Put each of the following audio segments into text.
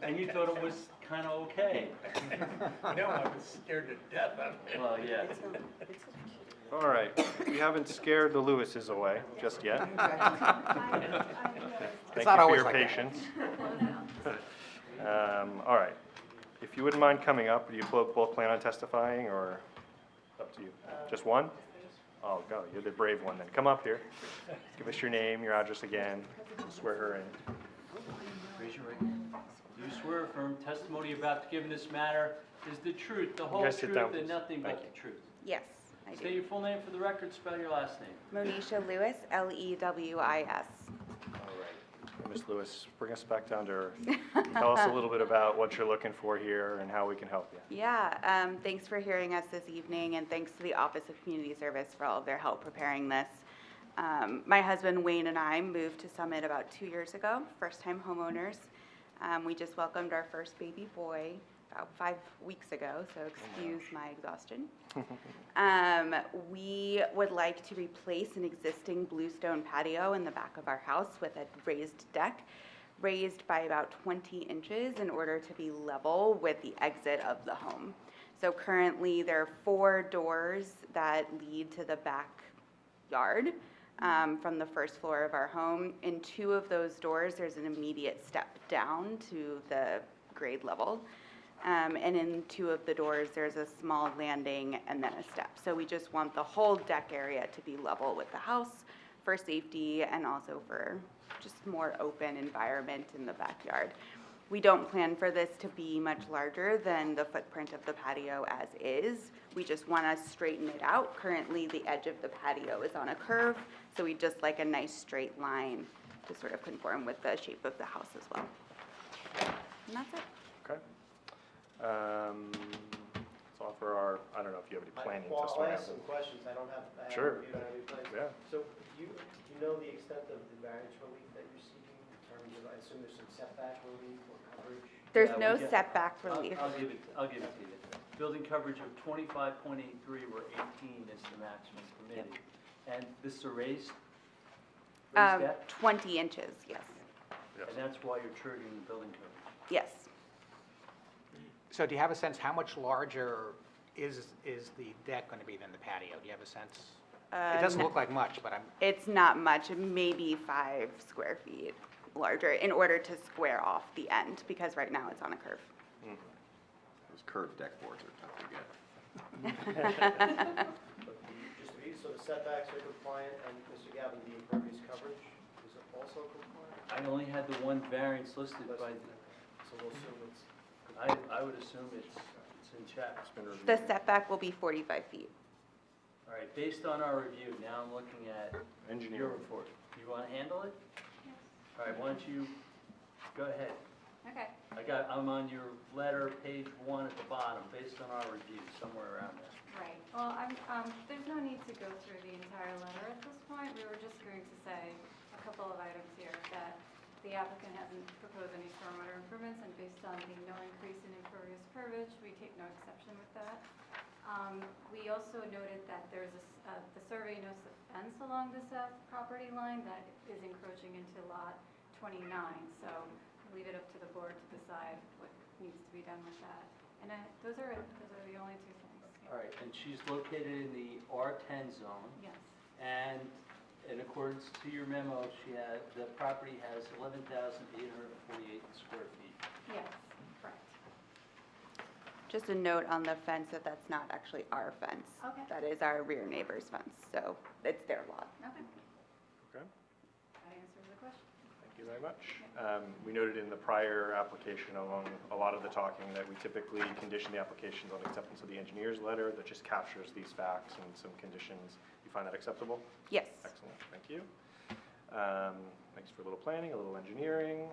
And you thought it was kind of okay. No, I was scared to death of it. Well, yeah. All right, we haven't scared the Lewises away just yet. Thank you not for always your like that. patience. All right, if you wouldn't mind coming up, do you both plan on testifying, or up to you? Just one? Oh, go, you're the brave one then. Come up here. Give us your name, your address again. Swear her in. Raise your right hand. Do you swear or affirm testimony you're about to give in this matter is the truth, the whole guys sit truth, down, and please. nothing but Thank the truth? Yes, I State do. your full name for the record, spell your last name. Monisha Lewis, Lewis. All right. Ms. Lewis, bring us back down to earth. Tell us a little bit about what you're looking for here and how we can help you. Yeah, thanks for hearing us this evening, and thanks to the Office of Community Service for all of their help preparing this. My husband Wayne and I moved to Summit about 2 years ago, first-time homeowners. We just welcomed our first baby boy about 5 weeks ago, so excuse my exhaustion. We would like to replace an existing bluestone patio in the back of our house with a raised deck, raised by about 20 inches in order to be level with the exit of the home. So currently there are 4 doors that lead to the backyard from the first floor of our home. In 2 of those doors, there's an immediate step down to the grade level. And in 2 of the doors, there's a small landing and then a step. So we just want the whole deck area to be level with the house for safety and also for just more open environment in the backyard. We don't plan for this to be much larger than the footprint of the patio as is. We just want to straighten it out. Currently, the edge of the patio is on a curve, so we just like a nice straight line to sort of conform with the shape of the house as well. And that's it. Okay. Let's offer our, I don't know if you have any planning Well, I'll testimony. ask some questions. I don't have, I Sure. haven't reviewed any plans. Yeah. So do you know the extent of the variance relief that you're seeking in terms of, I assume there's some setback relief or coverage? There's Yeah, no we get- setback relief. I'll give it to you. Building coverage of 25.83, where 18 is the maximum permitted. And this is a raised deck? 20 inches, yes. Yes. And that's why you're triggering the building coverage. Yes. So do you have a sense how much larger is the deck going to be than the patio? Do you have a sense? It doesn't look like much, but I'm, It's not much, maybe 5 square feet larger in order to square off the end, because right now it's on a curve. Those curved deck boards are tough to get. Just to be, so the setbacks are compliant, and Mr. Gavin, the impervious coverage is also compliant? I only had the one variance listed by, So we'll assume it's, I would assume it's in check. The setback will be 45 feet. All right, based on our review, now I'm looking at your Engineer. report. You want to handle it? All right, why don't you, go ahead. Okay. I'm on your letter, page 1 at the bottom, based on our review, somewhere around there. Right. Well, there's no need to go through the entire letter at this point. We were just going to say a couple of items here, that the applicant hasn't proposed any stormwater improvements, and based on the no increase in impervious coverage, we take no exception with that. We also noted that there's the survey notes the fence along the south property line that is encroaching into lot 29, so leave it up to the board to decide what needs to be done with that. And those are the only 2 things. Yeah. All right, and she's located in the R10 zone, Yes. and in accordance to your memo, the property has 11,848 square feet. Yes, correct. Just a note on the fence that that's not actually our fence. Okay. That is our rear neighbor's fence, so it's their lot. Okay. Okay, That answers the question. thank you very much. We noted in the prior application, among a lot of the talking, that we typically condition the applications on acceptance of the engineer's letter that just captures these facts and some conditions. You find that acceptable? Yes. Excellent, thank you. Thanks for a little planning, a little engineering.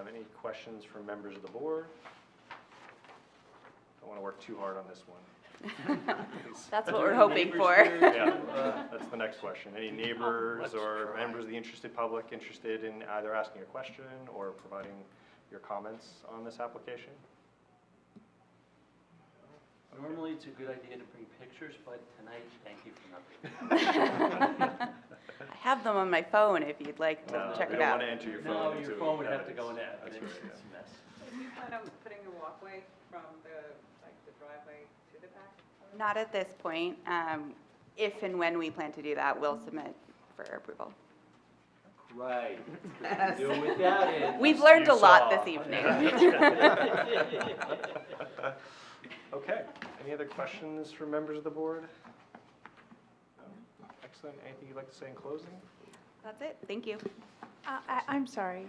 Any questions from members of the board? Don't want to work too hard on this one. That's Are what there we're any hoping neighbors for. here Yeah, to, that's the next question. Any neighbors let's or try. members of the interested public interested in either asking a question or providing your comments on this application? Normally, it's a good idea to bring pictures, but tonight, thank you for nothing. I have them on my phone if you'd like to No, check we it don't out. want to enter your phone No, into your it. phone would Yeah, have to go in there. That's It's right, a mess. plan on putting a walkway from the driveway to the back? Not at this point. If and when we plan to do that, we'll submit for approval. Right. Do it without it. We've learned You a lot saw. this evening. Okay, any other questions from members of the board? No? Excellent, anything you'd like to say in closing? That's it. Thank you. I'm sorry.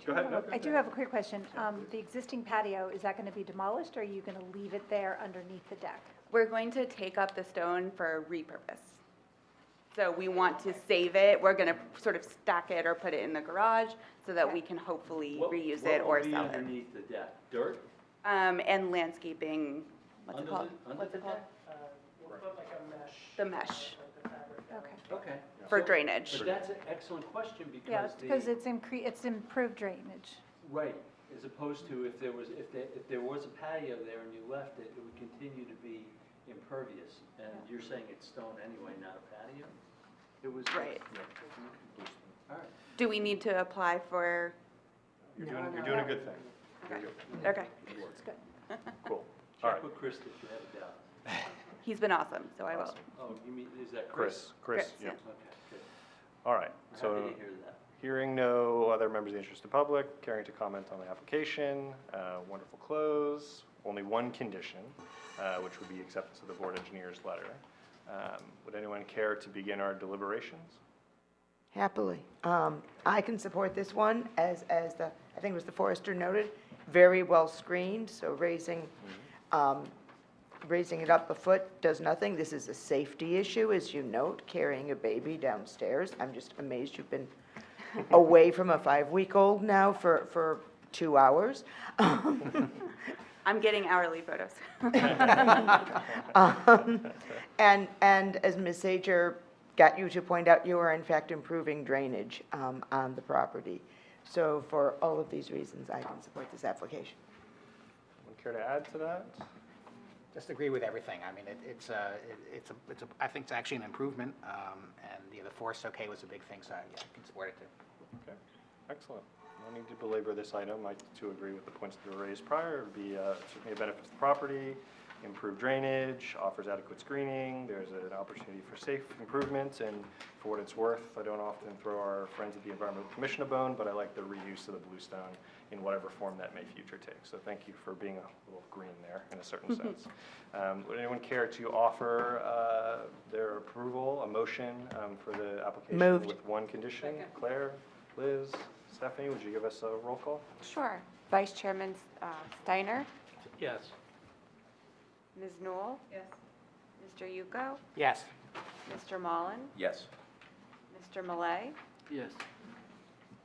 Go ahead, no, go I do ahead. have a quick question. The existing patio, is that going to be demolished, or are you going to leave it there underneath the deck? We're going to take up the stone for repurpose. So we want to save it. We're going to sort of stack it or put it in the garage so that we can hopefully reuse it or sell What will be it. underneath the deck? Dirt? And landscaping, what's it Under called? Under the deck? We'll put like a mesh. The mesh Like the fabric down. Okay. Okay. for So- drainage. But that's an excellent question Yeah, because because the, it's improved drainage. right, as opposed to if there was a patio there and you left it, it would continue to be impervious. And you're saying it's stone anyway, not a patio? It was. Right. Yeah. All right. Do we need to apply for, You're doing a good thing. You're Okay. good. okay. It's good. Cool, all right. Check with Chris if you have a doubt. He's been awesome, so I will. Awesome. Oh, you mean, is that Chris? Chris, yeah. yeah. Okay, good. All right, I'm so happy to hear that. hearing no other members of the interested public, caring to comment on the application, wonderful close, only one condition, which would be acceptance of the board engineer's letter. Would anyone care to begin our deliberations? Happily. I can support this one, as the, I think it was the forester noted, very well screened, so raising it up a foot does nothing. This is a safety issue, as you note, carrying a baby downstairs. I'm just amazed you've been away from a 5-week-old now for 2 hours. I'm getting hourly photos. And as Ms. Sager got you to point out, you are in fact improving drainage on the property. So for all of these reasons, I can support this application. Would care to add to that? Just agree with everything. I mean, I think it's actually an improvement, and the forest okay was a big thing, so yeah, I can support it too. Okay, excellent. No need to belabor this item. I too agree with the points that were raised prior. It would be certainly a benefit to the property, improved drainage, offers adequate screening. There's an opportunity for safe improvements, and for what it's worth, I don't often throw our friends at the Environmental Commission a bone, but I like the reuse of the bluestone in whatever form that may future take. So thank you for being a little green there in a certain sense. Would anyone care to offer their approval, a motion for the application Moved. with one condition? Second. Claire, Liz, Stephanie, would you give us a roll call? Sure. Vice Chairman Steiner, Yes. Ms. Newell, Yes. Mr. Yuko, Yes. Mr. Mullen, Yes. Mr. Malay, Yes.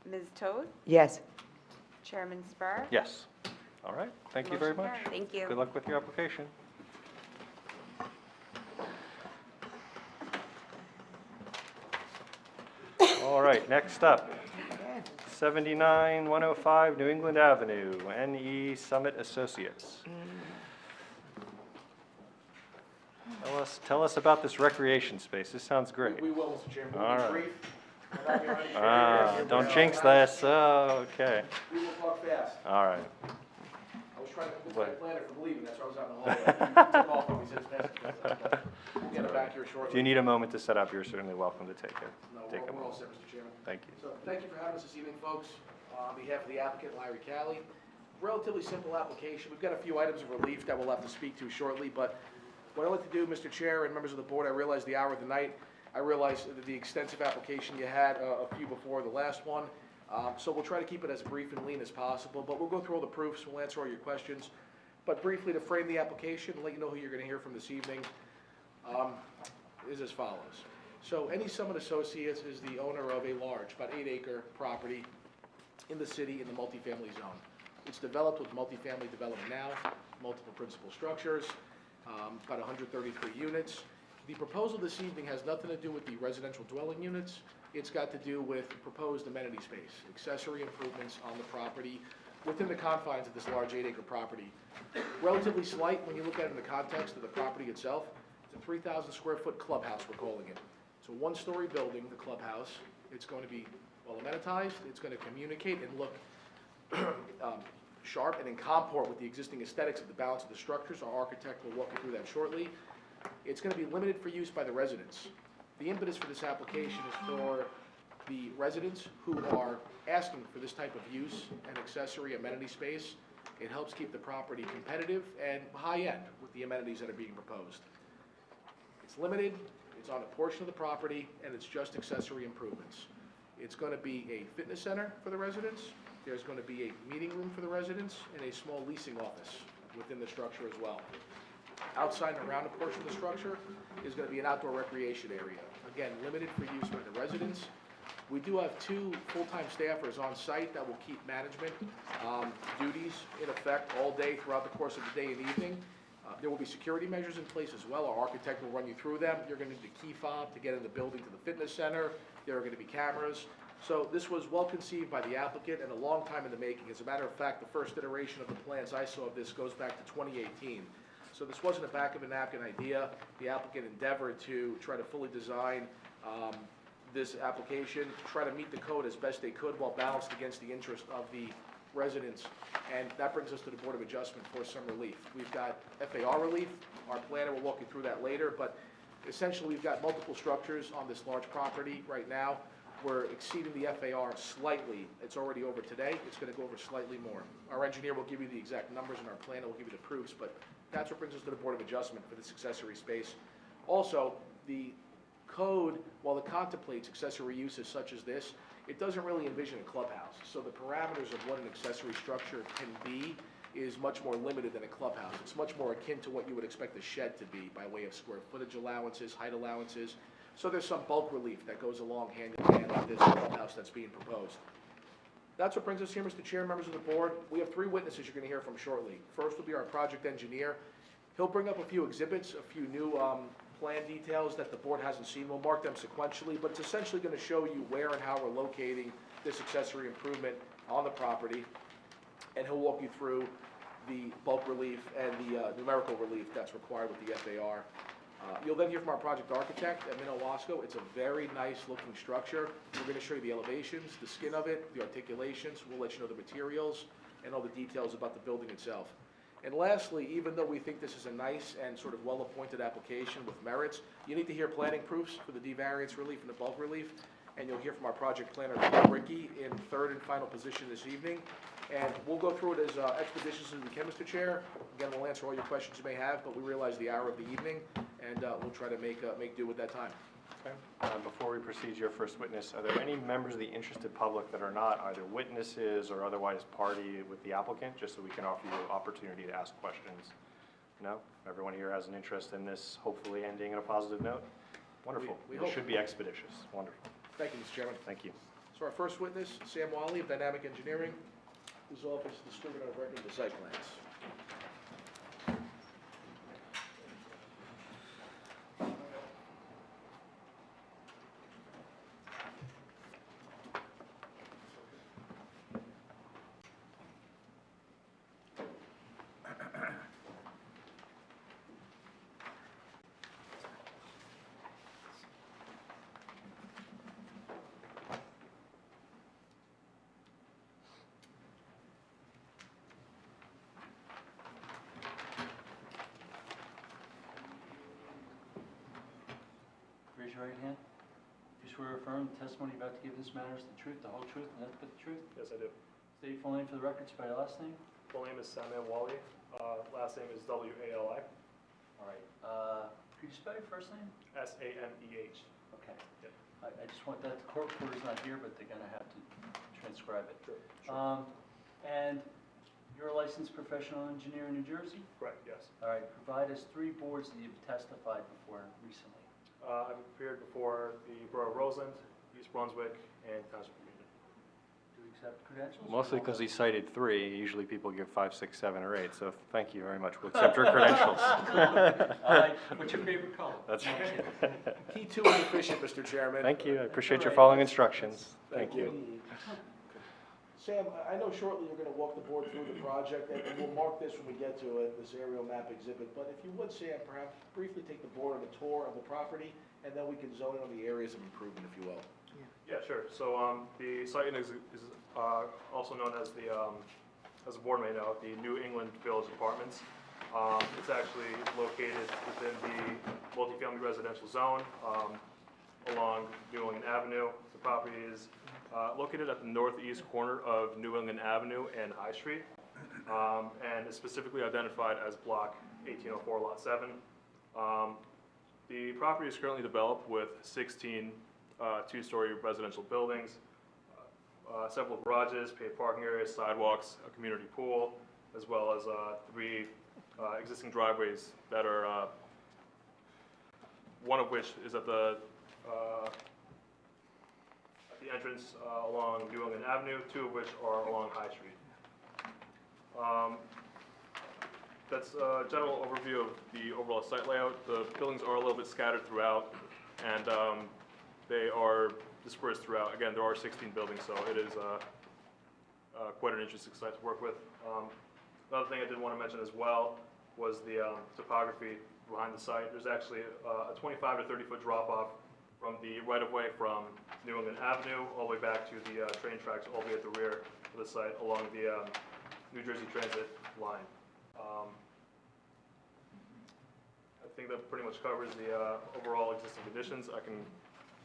Ms. Toth, Yes. Chairman Spur. Yes. All right, thank you very Motion much. carried. Thank you. Good luck with your application. All right, next up, 79-105 New England Avenue, NE Summit Associates. Tell us about this recreation space. This sounds great. We will, Mr. Chairman. All We'll right. be brief. We're not gonna interfere. Don't jinx this. Oh, okay. We will talk fast. All right. I was trying to convince What? my planner from leaving, that's why I was out in the hallway. He took off when he said his message. We'll get it back here shortly. If you need a moment to set up, you're certainly welcome to take it. No, Take a we're all moment. set, Mr. Chairman. Thank you. So thank you for having us this evening, folks. On behalf of the applicant, Larry Cali. Relatively simple application. We've got a few items of relief that we'll have to speak to shortly, but what I'd like to do, Mr. Chair and members of the board, I realize the hour of the night. I realize the extensive application you had, a few before the last one. So we'll try to keep it as brief and lean as possible, but we'll go through all the proofs, we'll answer all your questions. But briefly, to frame the application, and let you know who you're gonna hear from this evening, is as follows. So NE Summit Associates is the owner of a large, about 8-acre property in the city in the multifamily zone. It's developed with multifamily development now, multiple principal structures, about 133 units. The proposal this evening has nothing to do with the residential dwelling units. It's got to do with proposed amenity space, accessory improvements on the property within the confines of this large 8-acre property. Relatively slight when you look at it in the context of the property itself. It's a 3,000 square foot clubhouse, we're calling it. It's a one-story building, the clubhouse. It's going to be well amenitized. It's going to communicate and look sharp and in comport with the existing aesthetics of the balance of the structures. Our architect will walk you through that shortly. It's going to be limited for use by the residents. The impetus for this application is for the residents who are asking for this type of use and accessory amenity space. It helps keep the property competitive and high-end with the amenities that are being proposed. It's limited, it's on a portion of the property, and it's just accessory improvements. It's going to be a fitness center for the residents, there's going to be a meeting room for the residents, and a small leasing office within the structure as well. Outside and around a portion of the structure is going to be an outdoor recreation area. Again, limited for use by the residents. We do have 2 full-time staffers on site that will keep management duties in effect all day throughout the course of the day and evening. There will be security measures in place as well. Our architect will run you through them. You're going to need a key fob to get in the building to the fitness center. There are going to be cameras. So this was well conceived by the applicant and a long time in the making. As a matter of fact, the first iteration of the plans I saw of this goes back to 2018. So this wasn't a back of a napkin idea. The applicant endeavored to try to fully design this application, try to meet the code as best they could while balanced against the interest of the residents. And that brings us to the Board of Adjustment for some relief. We've got FAR relief. Our planner will walk you through that later, but essentially we've got multiple structures on this large property right now. We're exceeding the FAR slightly. It's already over today. It's going to go over slightly more. Our engineer will give you the exact numbers and our planner will give you the proofs, but that's what brings us to the Board of Adjustment for this accessory space. Also, the code, while it contemplates accessory uses such as this, it doesn't really envision a clubhouse. So the parameters of what an accessory structure can be is much more limited than a clubhouse. It's much more akin to what you would expect a shed to be by way of square footage allowances, height allowances. So there's some bulk relief that goes along hand in hand with this clubhouse that's being proposed. That's what brings us here, Mr. Chair, members of the board. We have 3 witnesses you're going to hear from shortly. First will be our project engineer. He'll bring up a few exhibits, a few new plan details that the board hasn't seen. We'll mark them sequentially, but it's essentially going to show you where and how we're locating this accessory improvement on the property. And he'll walk you through the bulk relief and the numerical relief that's required with the FAR. You'll then hear from our project architect at Minnow Wasco. It's a very nice looking structure. We're going to show you the elevations, the skin of it, the articulations. We'll let you know the materials and all the details about the building itself. And lastly, even though we think this is a nice and sort of well-appointed application with merits, you need to hear planning proofs for the D-variance relief and the bulk relief. And you'll hear from our project planner, Ricky, in 3rd and final position this evening. And we'll go through it as expeditiously as we can, Mr. Chair. Again, we'll answer all your questions you may have, but we realize the hour of the evening, and we'll try to make do with that time. Okay. Before we proceed to your first witness, are there any members of the interested public that are not either witnesses or otherwise party with the applicant, just so we can offer you an opportunity to ask questions? No? Everyone here has an interest in this hopefully ending in a positive note? Wonderful. We It hope. should be expeditious. Wonderful. Thank you, Mr. Chairman. Thank you. So our first witness, Sam Wally of Dynamic Engineering, whose office is distributor of record of the site plans. Raise your right hand. Do you swear or affirm the testimony you're about to give in this matter is the truth, the whole truth, and nothing but the truth? Yes, I do. State your full name for the record, spell your last name. Full name is Samuel Wally. Last name is W-A-L-I. All right. Could you spell your first name? S-A-M-E-H. Okay. Yep. I just want that, the court reporter's not here, but they're gonna have to transcribe it. Sure. And you're a licensed professional engineer in New Jersey? Correct, yes. All right, provide us 3 boards that you've testified before recently. I've appeared before the Borough of Roseland, East Brunswick, and Township of Union. Do you accept credentials? Mostly because he cited 3. Usually people give 5, 6, 7, or 8. So thank you very much. We'll accept your credentials. All right, what's your favorite color? That's Key 2 is efficient, Mr. Chairman. Thank you. I appreciate your following instructions. Thank you. Sam, I know shortly you're going to walk the board through the project, and we'll mark this when we get to it, this aerial map exhibit. But if you would, Sam, perhaps briefly take the board on a tour of the property, and then we can zone in on the areas of improvement, if you will. Yeah, sure. So the site is also known as the as the board may know, the New England Village Apartments. It's actually located within the multifamily residential zone along New England Avenue. The property is located at the northeast corner of New England Avenue and High Street, and is specifically identified as Block 1804, Lot 7. The property is currently developed with 16 two-story residential buildings, several garages, paved parking areas, sidewalks, a community pool, as well as 3 existing driveways that are, one of which is at the entrance along New England Avenue, 2 of which are along High Street. That's a general overview of the overall site layout. The buildings are a little bit scattered throughout, and they are dispersed throughout. Again, there are 16 buildings, so it is quite an interesting site to work with. Another thing I did want to mention as well was the topography behind the site. There's actually a 25 to 30 foot drop off from the right-of-way from New England Avenue all the way back to the train tracks all the way at the rear of the site along the New Jersey Transit line. I think that pretty much covers the overall existing conditions. I can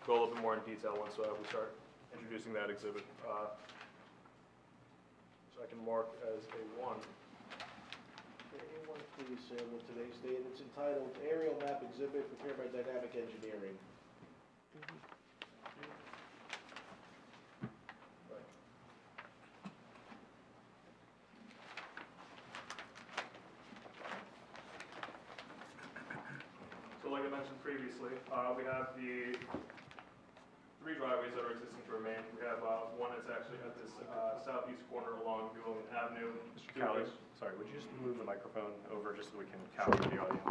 go a little bit more in detail once we start introducing that exhibit, which I can mark as A1. A1, please, with today's date. It's entitled Aerial Map Exhibit prepared by Dynamic Engineering. So like I mentioned previously, we have the 3 driveways that are existing to remain. We have one that's actually at this southeast corner along New England Avenue. Mr. Cowley, sorry, would you just move the microphone over just so we can capture the audio?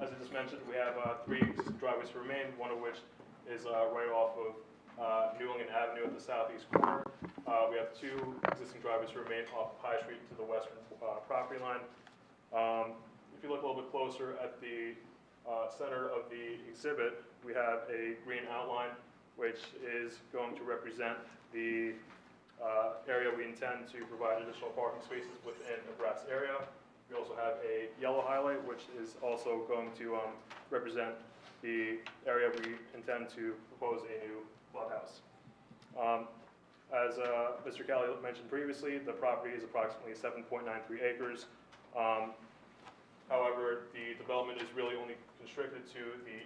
As I just mentioned, we have 3 existing driveways to remain, one of which is right off of New England Avenue at the southeast corner. We have 2 existing driveways to remain off of High Street to the western property line. If you look a little bit closer at the center of the exhibit, we have a green outline which is going to represent the area we intend to provide additional parking spaces within a grass area. We also have a yellow highlight which is also going to represent the area we intend to propose a new clubhouse. As Mr. Cowley mentioned previously, the property is approximately 7.93 acres. However, the development is really only constricted to the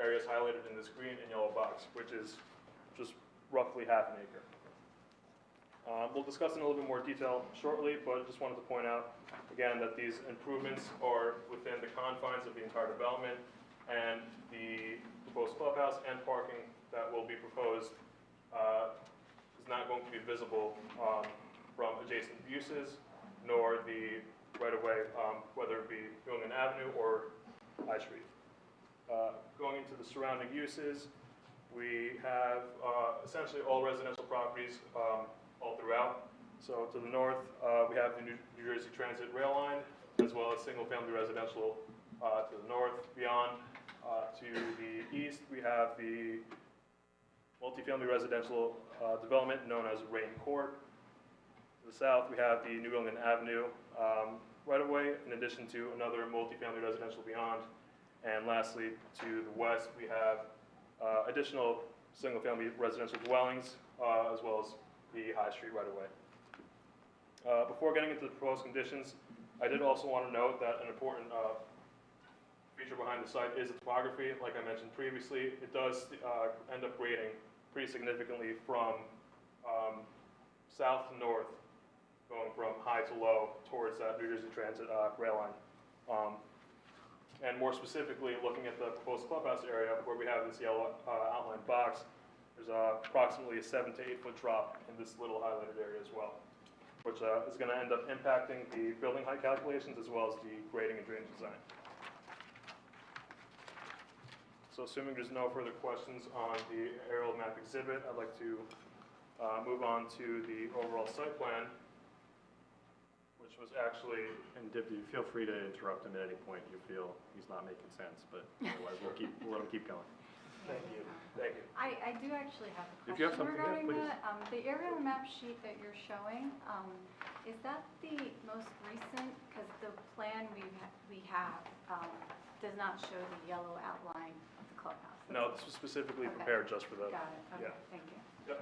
areas highlighted in this green and yellow box, which is just roughly half an acre. We'll discuss in a little bit more detail shortly, but I just wanted to point out again that these improvements are within the confines of the entire development, and the proposed clubhouse and parking that will be proposed is not going to be visible from adjacent uses, nor the right-of-way, whether it be New England Avenue or High Street. Going into the surrounding uses, we have essentially all residential properties all throughout. So to the north, we have the New Jersey Transit rail line, as well as single-family residential to the north. Beyond to the east, we have the multifamily residential development known as Rain Court. To the south, we have the New England Avenue right-of-way, in addition to another multifamily residential beyond. And lastly, to the west, we have additional single-family residential dwellings, as well as the High Street right-of-way. Before getting into the proposed conditions, I did also want to note that an important feature behind the site is the topography. Like I mentioned previously, it does end up grading pretty significantly from south to north, going from high to low towards that New Jersey Transit rail line. And more specifically, looking at the proposed clubhouse area where we have this yellow outline box, there's approximately a 7 to 8 foot drop in this little highlighted area as well, which is going to end up impacting the building height calculations as well as the grading and drainage design. So assuming there's no further questions on the aerial map exhibit, I'd like to move on to the overall site plan, which was actually... And Deputy, feel free to interrupt him at any point you feel he's not making sense, but otherwise we'll let him keep going. Thank you. Thank you. I do actually have a If you have question something, yeah, regarding please. that. The aerial map sheet that you're showing, is that the most recent? Because the plan we have does not show the yellow outline of the clubhouse. No, this was specifically Okay. prepared just for the. Got it, okay, Yeah. thank you. Yep.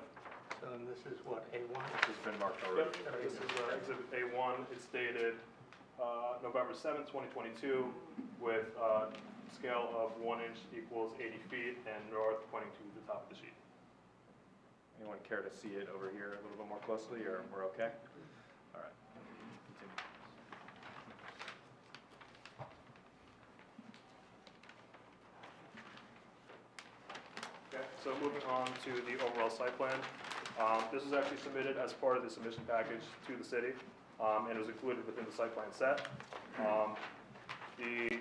So then this is what, A1? This has been marked Yep, this is Exhibit A1, it's dated November 7th, 2022, with scale of 1 inch equals 80 feet and north pointing to the top of the sheet. Anyone care to see it over here a little bit more closely, or we're okay? All right. Continue. Okay, so moving on to the overall site plan. This was actually submitted as part of the submission package to the city, and it was included within the site plan set. The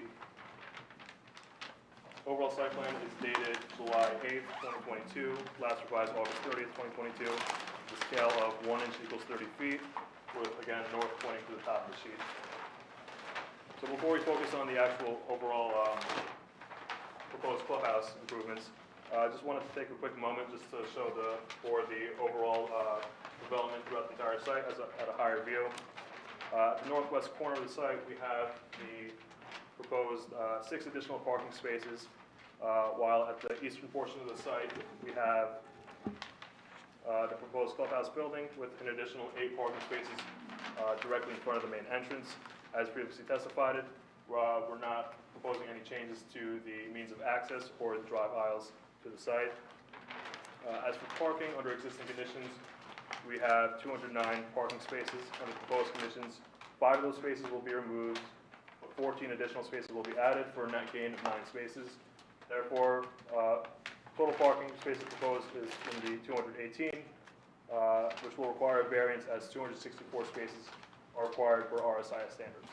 overall site plan is dated July 8th, 2022, last revised August 30th, 2022. The scale of 1 inch equals 30 feet, with, again, north pointing to the top of the sheet. So before we focus on the actual overall proposed clubhouse improvements, I just wanted to take a quick moment just to show the board the overall development throughout the entire site at a higher view. At the northwest corner of the site, we have the proposed 6 additional parking spaces, while at the eastern portion of the site, we have the proposed clubhouse building with an additional 8 parking spaces directly in front of the main entrance. As previously testified, we're not proposing any changes to the means of access or the drive aisles to the site. As for parking, under existing conditions, we have 209 parking spaces. Under proposed conditions, 5 of those spaces will be removed, 14 additional spaces will be added for a net gain of 9 spaces. Therefore, total parking spaces proposed is going to be 218, which will require a variance as 264 spaces are required for RSIS standards.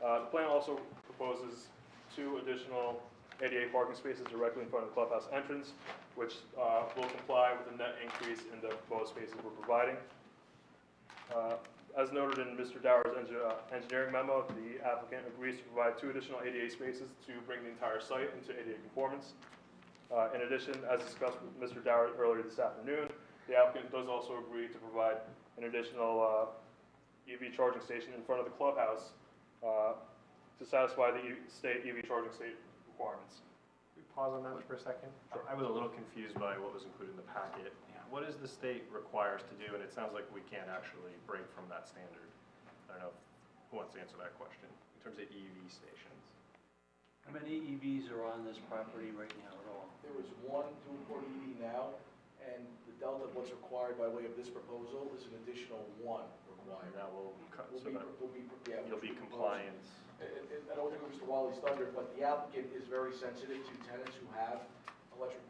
The plan also proposes 2 additional ADA parking spaces directly in front of the clubhouse entrance, which will comply with the net increase in the proposed spaces we're providing. As noted in Mr. Dower's engineering memo, the applicant agrees to provide 2 additional ADA spaces to bring the entire site into ADA conformance. In addition, as discussed with Mr. Dower earlier this afternoon, the applicant does also agree to provide an additional EV charging station in front of the clubhouse to satisfy the state EV charging state requirements. Can we pause on that for a second? Sure. I was a little confused by what was included in the packet. What does the state require us to do? And it sounds like we can't actually break from that standard. I don't know who wants to answer that question in terms of EV stations. How many EVs are on this property right now at all? There is 1 dual-port EV now, and the delta of what's required by way of this proposal is an additional 1 required. That will cut, so that Yeah, you'll be which we propose. compliant. I don't think it was Mr. Wally's thunder, but the applicant is very sensitive to tenants who have electric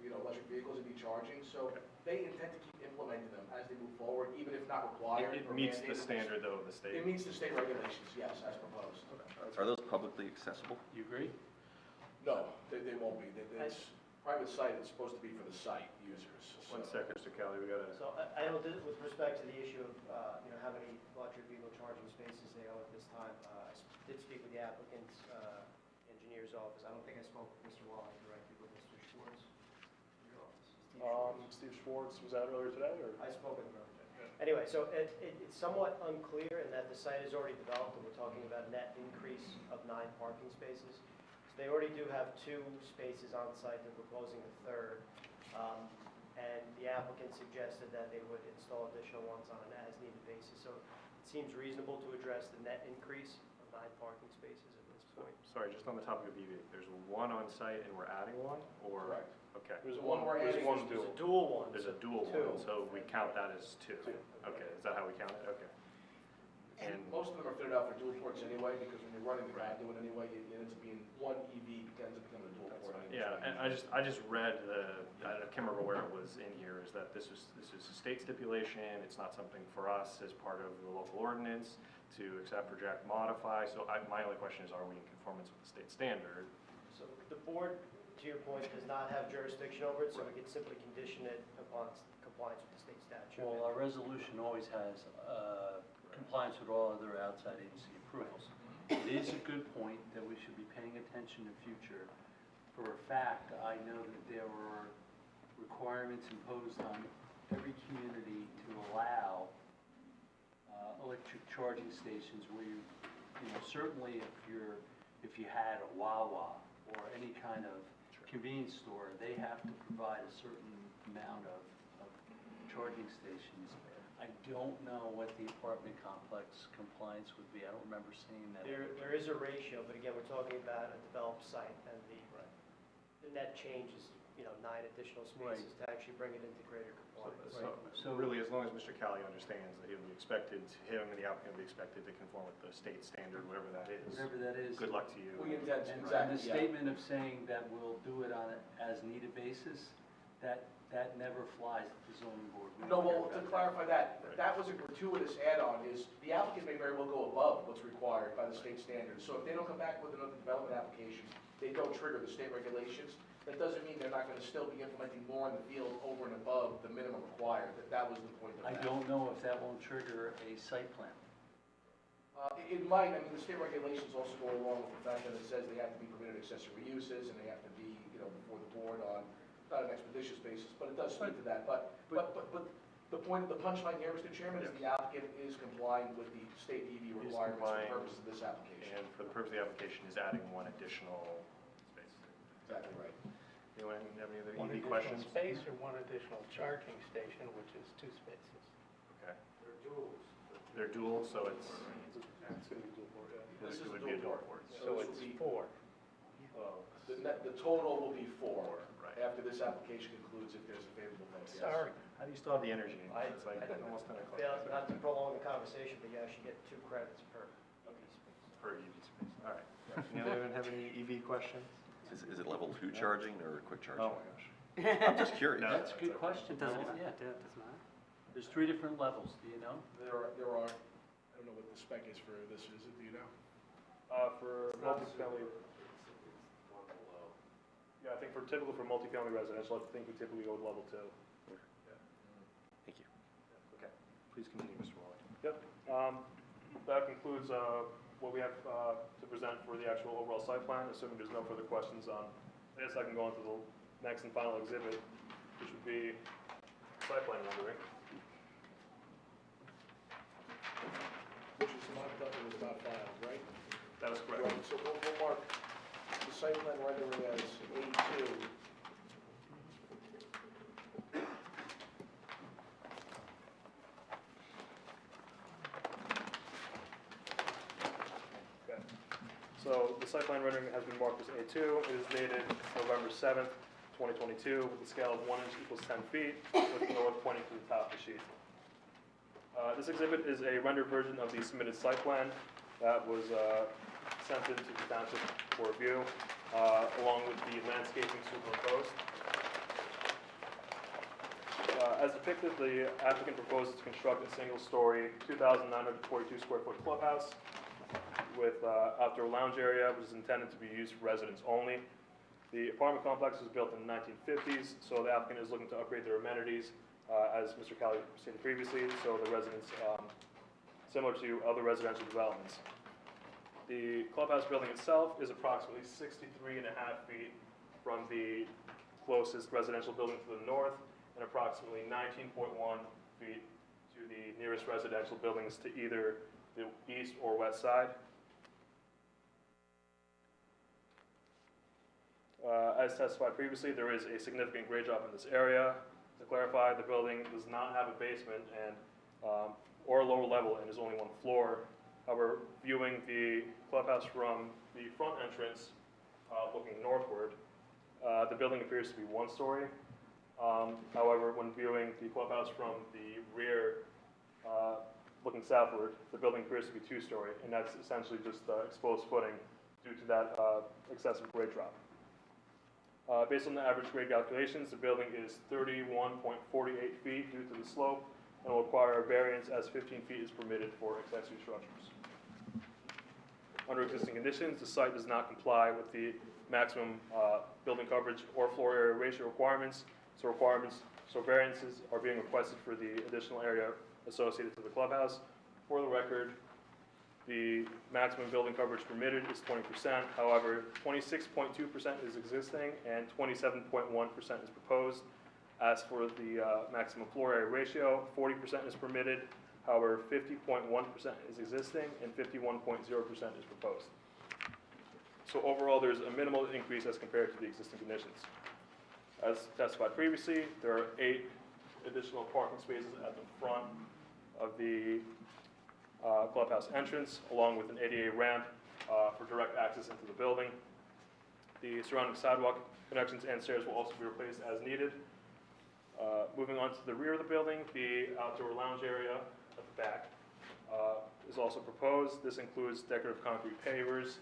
vehicles and be charging, so they intend to keep implementing them as they move forward, even if not required. It or meets the mandated. standard though of the state. It meets the state regulations, yes, as proposed. Are those publicly accessible? You agree? No, they won't be. It's private site, it's supposed to be for the site users. One second, Mr. Kelly, we gotta. So I know that with respect to the issue of, how many electric vehicle charging spaces they own at this time, I did speak with the applicant's engineer's office. I don't think I spoke with Mr. Wally directly, but Mr. Schwartz, your office. Steve Schwartz was out earlier today, or? I spoke with him earlier. Anyway, so it's somewhat unclear in that the site is already developed, and we're talking about a net increase of 9 parking spaces. So they already do have 2 spaces on site, they're proposing a 3rd. And the applicant suggested that they would install additional ones on an as-needed basis. So it seems reasonable to address the net increase of 9 parking spaces at this point. Sorry, just on the topic of EV, there's 1 on site and we're adding 1, or? Correct. Okay. There's one we're adding, one There's dual. a dual one. There's a so dual 2. one, so we count that as 2. Okay, is that how we count it? Okay. And most of them are fitted out for dual ports anyway, because when you're running the conduit anyway, it ends up being 1 EV, ends up becoming a dual port. Yeah, and I just read I can't remember where it was in here, is that this is a state stipulation, it's not something for us as part of the local ordinance to accept, reject, modify, so my only question is, are we in conformance with the state standard? So the board, to your point, does not have jurisdiction over it, so we could simply condition it upon compliance with the state statute. Well, our resolution always has compliance with all other outside agency approvals. It is a good point that we should be paying attention in future for a fact, I know that there are requirements imposed on every community to allow electric charging stations where you know, certainly if you had a Wawa or any kind of convenience store, they have to provide a certain amount of charging stations. I don't know what the apartment complex compliance would be. I don't remember seeing that. There is a ratio, but again, we're talking about a developed site, and the net change is, you know, 9 additional spaces to actually bring it into greater compliance. So really, as long as Mr. Kelly understands that he'll be expected, him and the applicant will be expected to conform with the state standard, whatever that is. Whatever that is. Good luck to you. And the statement of saying that we'll do it on an as-needed basis, that never flies at the zoning board. We No, don't care well, to about clarify that, that was a gratuitous add-on, is the applicant may very well go above what's required by the state standards. So if they don't come back with another development application, they don't trigger the state regulations. That doesn't mean they're not gonna still be implementing more in the field over and above the minimum required. That was the point of I that. don't know if that won't trigger a site plan. It might, I mean, the state regulations also go along with the fact that it says they have to be permitted accessory uses, and they have to be, you know, before the board on, not an expeditious basis, but it does speak to that. But the point, the punchline here, Mr. Chairman, is the applicant is complying with the state EV requirements for the purpose of this application. And for the purpose of the application is adding one additional space. Exactly right. Anyone have any other One EV additional questions? space or one additional charging station, which is 2 spaces. Okay. They're dual, so it's, It's going to be dual board, yeah. This is it a would be a dual dual board. board. So it's 4. The total will be 4. Right. After this application concludes, if there's a favorable vote, yes. Sorry. How do you still have the energy? I- It's like almost 10 o'clock. Yeah, not to prolong the conversation, but you actually get 2 credits per EV space. Per EV space, all right. Anyone have any EV questions? Is it level 2 charging or quick charging? Oh my gosh. I'm just curious. No. That's a good question, Bill, yeah. There's 3 different levels, do you know? There are, I don't know what the spec is for this, is it, do you know? For multifamily, yeah, I think typical for multifamily residential, I think we typically go with level 2. Thank you. Okay, please continue, Mr. Wally. Yep. That concludes what we have to present for the actual overall site plan. Assuming there's no further questions on this, I can go on to the next and final exhibit, which would be site plan rendering. Which is marked up and was not filed, right? That is correct. Right, so we'll mark the site plan rendering as A2. Okay. So the site plan rendering has been marked as A2. It is dated November 7th, 2022, with a scale of 1 inch equals 10 feet, with the north pointing to the top of the sheet. This exhibit is a rendered version of the submitted site plan that was sent into the township for review, along with the landscaping superimposed. As depicted, the applicant proposes to construct a single-story, 2,942 square foot clubhouse with outdoor lounge area, which is intended to be used for residents only. The apartment complex was built in the 1950s, so the applicant is looking to upgrade their amenities, as Mr. Kelly stated previously, so the residents, similar to other residential developments. The clubhouse building itself is approximately 63.5 feet from the closest residential building to the north, and approximately 19.1 feet to the nearest residential buildings to either the east or west side. As testified previously, there is a significant grade drop in this area. To clarify, the building does not have a basement and or a lower level and is only 1 floor. However, viewing the clubhouse from the front entrance, looking northward, the building appears to be 1 story. However, when viewing the clubhouse from the rear, looking southward, the building appears to be 2 story, and that's essentially just exposed footing due to that excessive grade drop. Based on the average grade calculations, the building is 31.48 feet due to the slope and will require a variance as 15 feet is permitted for accessory structures. Under existing conditions, the site does not comply with the maximum building coverage or floor area ratio requirements, so variances are being requested for the additional area associated to the clubhouse. For the record, The maximum building coverage permitted is 20%. However, 26.2% is existing and 27.1% is proposed. As for the maximum floor area ratio, 40% is permitted. However, 50.1% is existing and 51.0% is proposed. So overall, there's a minimal increase as compared to the existing conditions. As testified previously, there are 8 additional parking spaces at the front of the clubhouse entrance, along with an ADA ramp for direct access into the building. The surrounding sidewalk connections and stairs will also be replaced as needed. Moving on to the rear of the building, the outdoor lounge area at the back is also proposed. This includes decorative concrete pavers,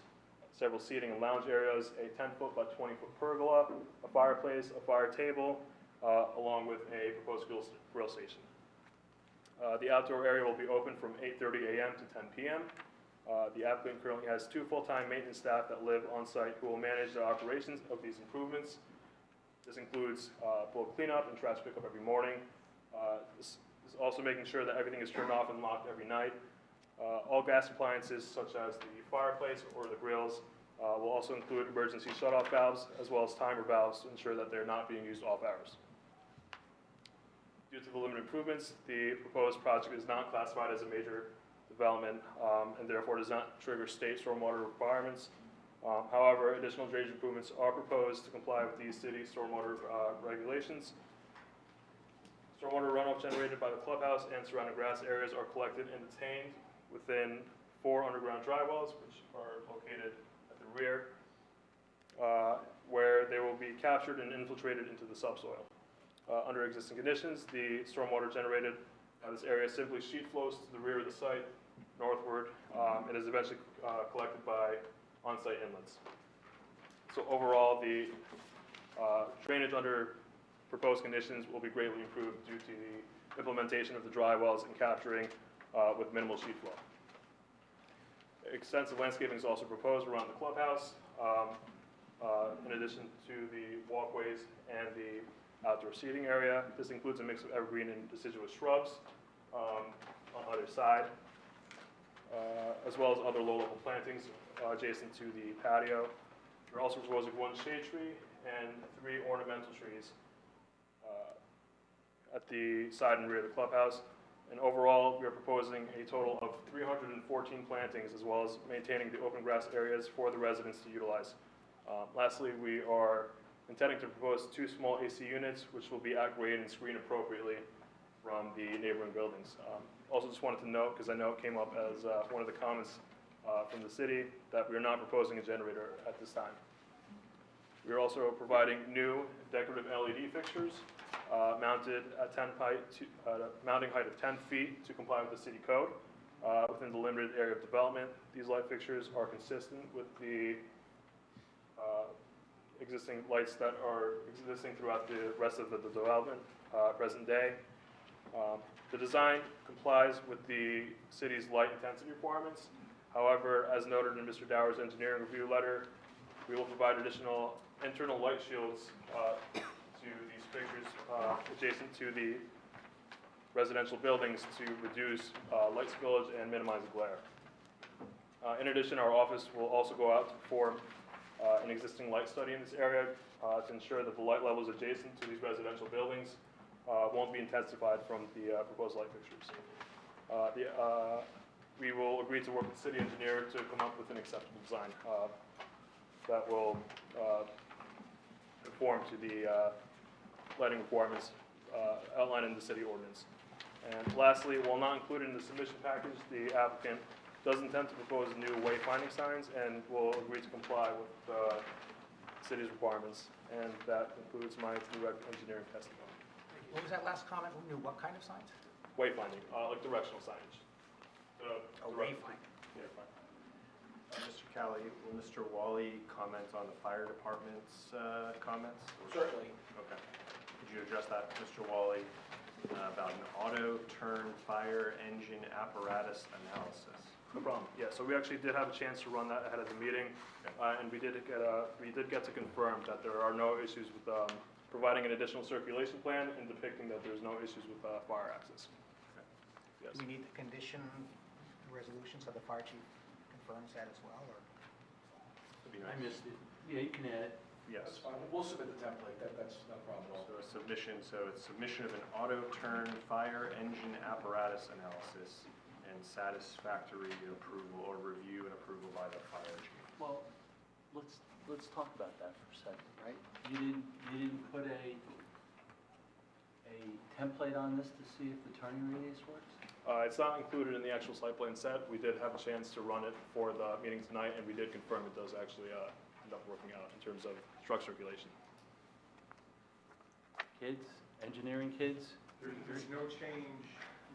several seating and lounge areas, a 10-foot by 20-foot pergola, a fireplace, a fire table, along with a proposed grill station. The outdoor area will be open from 8:30 a.m. to 10 p.m. The applicant currently has 2 full-time maintenance staff that live on site who will manage the operations of these improvements. This includes bulk cleanup and trash pickup every morning. This is also making sure that everything is turned off and locked every night. All gas appliances such as the fireplace or the grills will also include emergency shut-off valves as well as timer valves to ensure that they're not being used off hours. Due to the limited improvements, the proposed project is not classified as a major development and therefore does not trigger state stormwater requirements. However, additional drainage improvements are proposed to comply with these city stormwater regulations. Stormwater runoff generated by the clubhouse and surrounding grass areas are collected and detained within 4 underground dry wells, which are located at the rear, where they will be captured and infiltrated into the subsoil. Under existing conditions, the stormwater generated by this area simply sheet flows to the rear of the site northward and is eventually collected by on-site inlets. So overall, the drainage under proposed conditions will be greatly improved due to the implementation of the dry wells and capturing with minimal sheet flow. Extensive landscaping is also proposed around the clubhouse, in addition to the walkways and the outdoor seating area. This includes a mix of evergreen and deciduous shrubs on either side, as well as other low-level plantings adjacent to the patio. We're also proposing 1 shade tree and 3 ornamental trees at the side and rear of the clubhouse. And overall, we are proposing a total of 314 plantings, as well as maintaining the open grass areas for the residents to utilize. Lastly, we are intending to propose 2 small AC units, which will be at grade and screened appropriately from the neighboring buildings. Also just wanted to note, because I know it came up as one of the comments from the city, that we are not proposing a generator at this time. We are also providing new decorative LED fixtures mounted at mounting height of 10 feet to comply with the city code within the limited area of development. These light fixtures are consistent with the existing lights that are existing throughout the rest of the development present day. The design complies with the city's light intensity requirements. However, as noted in Mr. Dower's engineering review letter, we will provide additional internal light shields to these fixtures adjacent to the residential buildings to reduce light spillage and minimize glare. In addition, our office will also go out to perform an existing light study in this area to ensure that the light levels adjacent to these residential buildings won't be intensified from the proposed light fixtures. We will agree to work with the city engineer to come up with an acceptable design that will conform to the lighting requirements outlined in the city ordinance. And lastly, while not included in the submission package, the applicant does intend to propose new wayfinding signs and will agree to comply with the city's requirements. And that concludes my direct engineering testimony. What was that last comment? Who knew what kind of signs? Wayfinding, like directional signage. Wayfinding. Yeah, fine. Mr. Kelly, will Mr. Wally comment on the fire department's comments? Certainly. Okay. Could you address that, Mr. Wally, about an auto turn fire engine apparatus analysis? No problem. Yeah, so we actually did have a chance to run that ahead of the meeting, and we did get to confirm that there are no issues with providing an additional circulation plan and depicting that there's no issues with fire access. Do we need the condition resolution, so the fire chief confirms that as well, or? That'd be I nice. missed it. Yeah, you can add it. Yes. That's fine, we'll submit the template, that's no problem at all. So a submission, so it's submission of an auto turn fire engine apparatus analysis and satisfactory approval or review and approval by the fire chief. Well, let's talk about that for a second, right? You didn't put a template on this to see if the turning radius works? It's not included in the actual site plan set. We did have a chance to run it for the meeting tonight, and we did confirm it does actually end up working out in terms of truck circulation. Kids, engineering kids? There's no change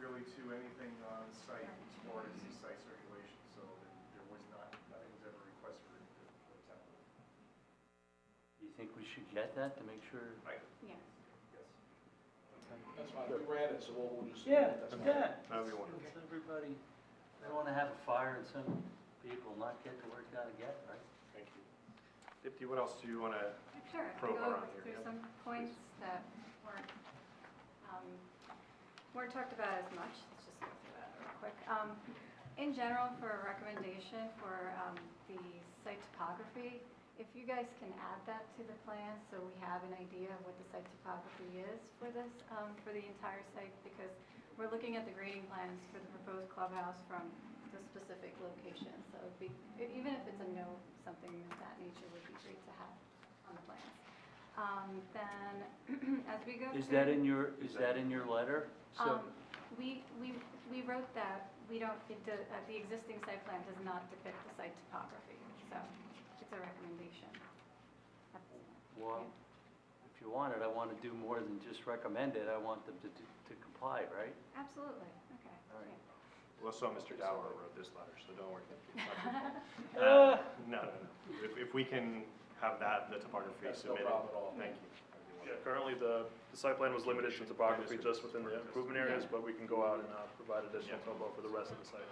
really to anything on site as far as the site circulation, so there was nothing was ever requested for the template. You think we should get that to make sure? Yes. That's fine, we ran it, so we'll just. Yeah, that's fine. yeah. That'd be wonderful. It's everybody, they don't wanna have a fire and some people not get to where it's gotta get, right? Thank you. Dipti, what else do you want to, Sure, I can Probe go around here, through yeah. some points that weren't talked about as much. Let's just go through that real quick. In general, for a recommendation for the site topography, if you guys can add that to the plan so we have an idea of what the site topography is for this, for the entire site, because we're looking at the grading plans for the proposed clubhouse from the specific location. So it'd be, even if it's a note, something of that nature would be great to have on the plans. Then, as we go through. Is that in your letter? So, We wrote that, we don't, the existing site plan does not depict the site topography, so it's a recommendation. well, if you want it, I wanna do more than just recommend it, I want them to comply, right? Absolutely, okay. All right. well, so Mr. Dower wrote this letter, so don't worry. No. If we can have that, the topography That's no submitted. problem at all. Thank you. Yeah, currently the site plan was limited to topography just within the improvement areas, but we can go out and provide additional topo for the rest of the site.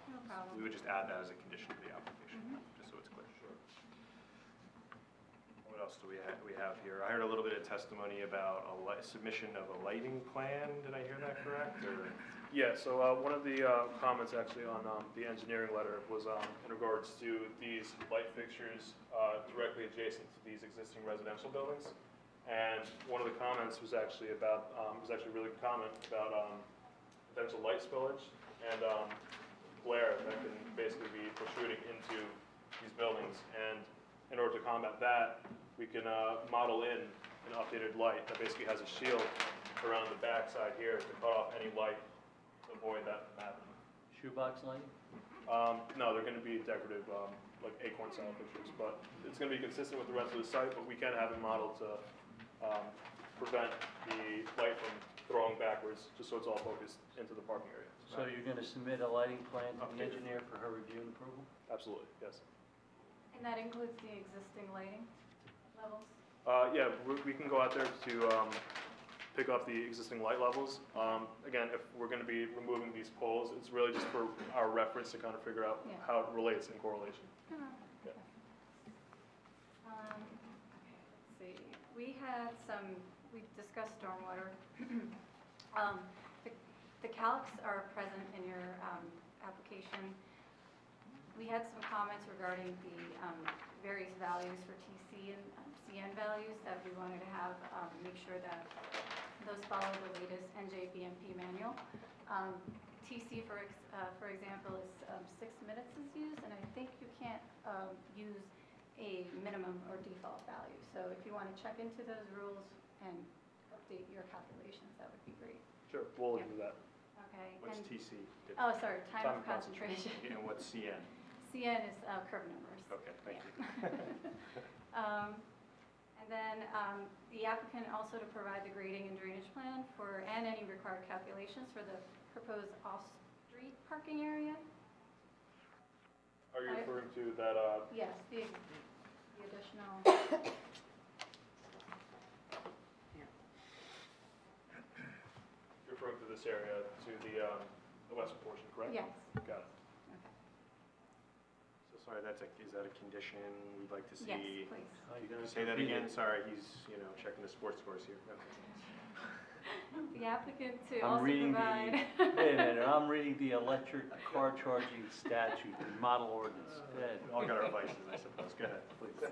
No problem. We would just add that as a condition to the application, just so it's clear. What else do we have here? I heard a little bit of testimony about submission of a lighting plan. Did I hear that correct? Or? Yeah, so one of the comments actually on the engineering letter was in regards to these light fixtures directly adjacent to these existing residential buildings. And one of the comments was actually about, was actually a really good comment about potential light spillage and glare that can basically be protruding into these buildings. And in order to combat that, we can model in an updated light that basically has a shield around the backside here to cut off any light to avoid that from happening. Shoebox lighting? No, they're going to be decorative, like acorn style fixtures, but it's going to be consistent with the rest of the site, but we can have it modeled to prevent the light from throwing backwards, just so it's all focused into the parking area. So you're gonna submit a lighting plan to the engineer for her review and approval? Absolutely, yes. And that includes the existing lighting levels? Yeah, we can go out there to pick up the existing light levels. Again, if we're going to be removing these poles, it's really just for our reference to kind of figure out Yeah. how it relates in correlation. Oh, Yeah. okay. Okay, let's see. We had we discussed stormwater. The calcs are present in your application. We had some comments regarding the various values for TC and CN values that we wanted to have, make sure that those follow the latest NJBMP manual. TC, for example, is 6 minutes is used, and I think you can't use a minimum or default value. So if you want to check into those rules and update your calculations, that would be great. Sure, we'll look Yeah. into that. Okay. What's and- TC? Oh, sorry, time of concentration. And what's CN? CN is curve numbers. Okay, thank you. And then the applicant also to provide the grading and drainage plan and any required calculations for the proposed off-street parking area. Are you referring to that, Yes, the additional, you're referring to this area, to the western portion, correct? yes. Got it. Okay. So sorry, is that a condition we'd like to see? Yes, please. Oh, you're gonna Say that repeat again, it. sorry, he's, checking the sports scores here. the applicant to I'm also reading provide. Wait a minute, I'm reading the electric car charging statute, the model ordinance. Go ahead. We all got our vices, I suppose. Go ahead, please.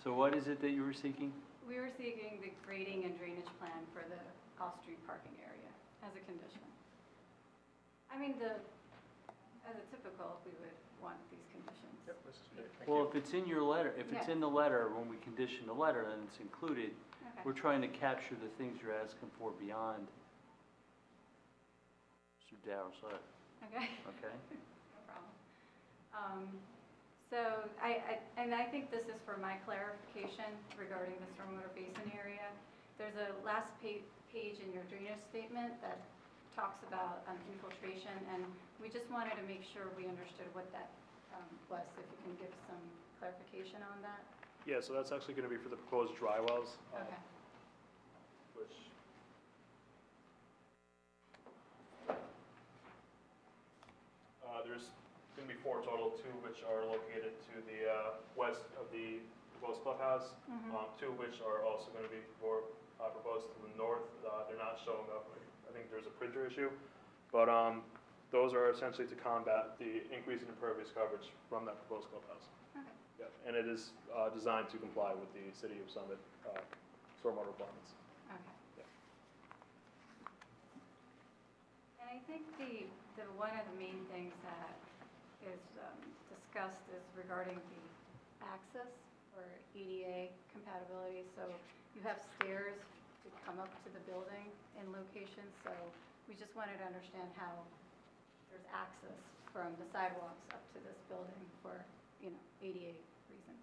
So what is it that you were seeking? We were seeking the grading and drainage plan for the off-street parking area as a condition. I mean, as a typical, we would want these conditions. Yep, this is great. Thank Well, you. if it's in your letter, if it's Yeah. in the letter, when we condition the letter, then it's included. Okay. We're trying to capture the things you're asking for beyond Mr. Darrell's letter, Okay. okay? No problem. So and I think this is for my clarification regarding the stormwater basin area. There's a last page in your drainage statement that talks about infiltration, and we just wanted to make sure we understood what that was, if you can give some clarification on that. Yeah, so that's actually going to be for the proposed dry wells, Okay. which there's going to be 4 total, 2 which are located to the west of the proposed clubhouse, 2 which are also going to be proposed to the north. They're not showing up. I think there's a printer issue, but those are essentially to combat the increase in impervious coverage from that proposed clubhouse. Okay. Yeah, and it is designed to comply with the City of Summit stormwater requirements. Okay. Yeah. And I think the one of the main things that is discussed is regarding the access or ADA compatibility. So you have stairs to come up to the building in locations, so we just wanted to understand how there's access from the sidewalks up to this building for, ADA reasons.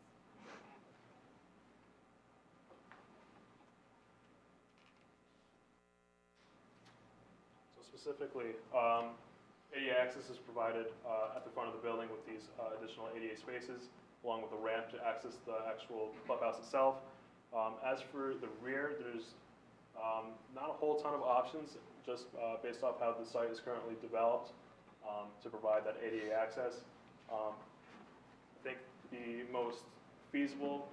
So specifically, ADA access is provided at the front of the building with these additional ADA spaces, along with a ramp to access the actual clubhouse itself. As for the rear, there's not a whole ton of options, just based off how the site is currently developed to provide that ADA access. I think the most feasible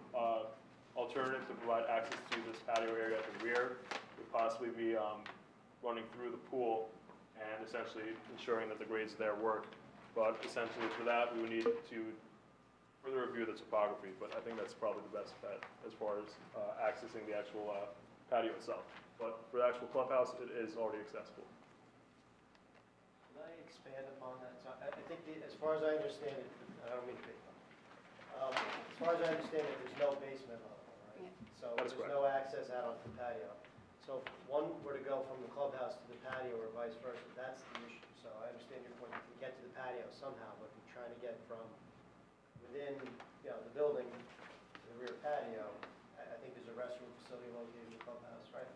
alternative to provide access to this patio area at the rear would possibly be running through the pool and essentially ensuring that the grades there work. But essentially for that, we would need to further review the topography, but I think that's probably the best bet as far as accessing the actual patio itself. But for the actual clubhouse, it is already accessible. Can I expand upon that? So I think, as far as I understand it, I don't mean to pick on. As far as I understand it, there's no basement level, right? Yeah. So That is there's no access out onto the patio. So if one were to go from the clubhouse to the patio or vice versa, that's the issue. So I understand your point, you can get to the patio somehow, but if you're trying to get from within, the building to the rear patio, I think there's a restroom facility located in the clubhouse, right?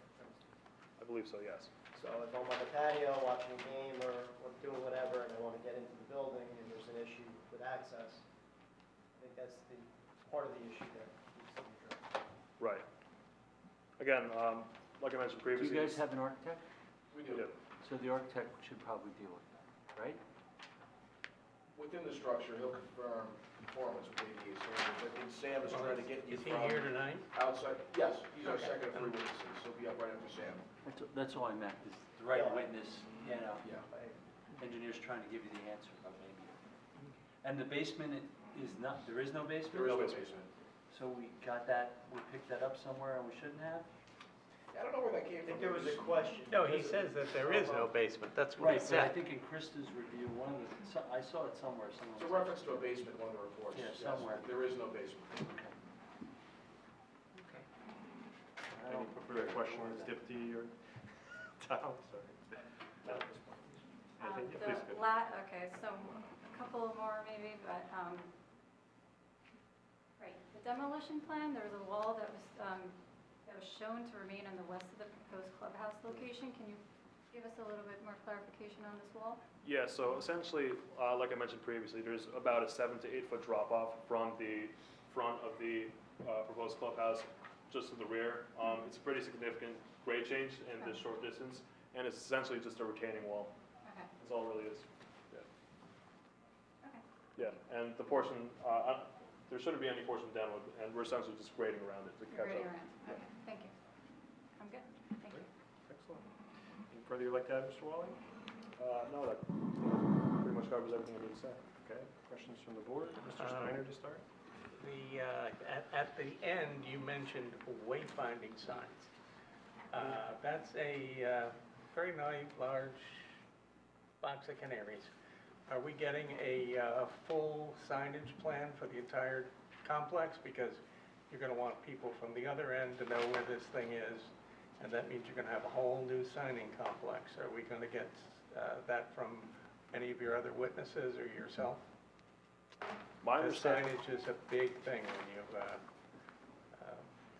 I believe so, yes. So if I'm on the patio watching a game or doing whatever, and I want to get into the building, and there's an issue with access, I think that's the part of the issue there. Needs to be addressed. Right. Again, like I mentioned Do you previously. guys have an architect? We We do. do. So the architect should probably deal with that, right? Within the structure, he'll confirm conformance with ADA standards. I think Sam is trying to get you Is he from here tonight? outside. Yes, he's our Okay. second of 3 witnesses. He'll be up right after Sam. That's all I meant, is the right Yeah. witness, Yeah. engineer's trying to give you the answer, but maybe. And the basement is not, there is no basement? There is no basement. basement. So we got that, we picked that up somewhere and we shouldn't have? I don't know where that came I from. think there was a question. No, he says that there is no basement, that's what he Right, but I said. think in Krista's review, I saw it somewhere, someone. It's a reference to a basement, in one of the reports. Yeah, Yes, somewhere. There is no basement. I Any don't- further questions, Dipti or Tom? Sorry. Anything? Yeah, please, go. Okay, so a couple more maybe, but, right, the demolition plan, there was a wall that was shown to remain on the west of the proposed clubhouse location. Can you give us a little bit more clarification on this wall? Yeah, so essentially, like I mentioned previously, there's about a 7 to 8 foot drop off from the front of the proposed clubhouse just to the rear. It's a pretty significant grade change in this short distance, and it's essentially just a retaining wall. Okay, That's all it really is. okay. Yeah, and the portion, there shouldn't be any portion downward, and we're essentially just grading around it to You're catch grading up. around, okay, thank you. I'm good, thank you. Excellent. further you'd like to add, Mr. Wally? No, that Pretty much covers everything I need to say. Okay, questions from the board? Mr. Steiner to start? At the end, you mentioned wayfinding signs. That's a very nice, large box of canaries. Are we getting a full signage plan for the entire complex? Because you're going to want people from the other end to know where this thing is, and that means you're going to have a whole new signing complex. Are we going to get that from any of your other witnesses or yourself? My Because understanding, signage is a big thing when you're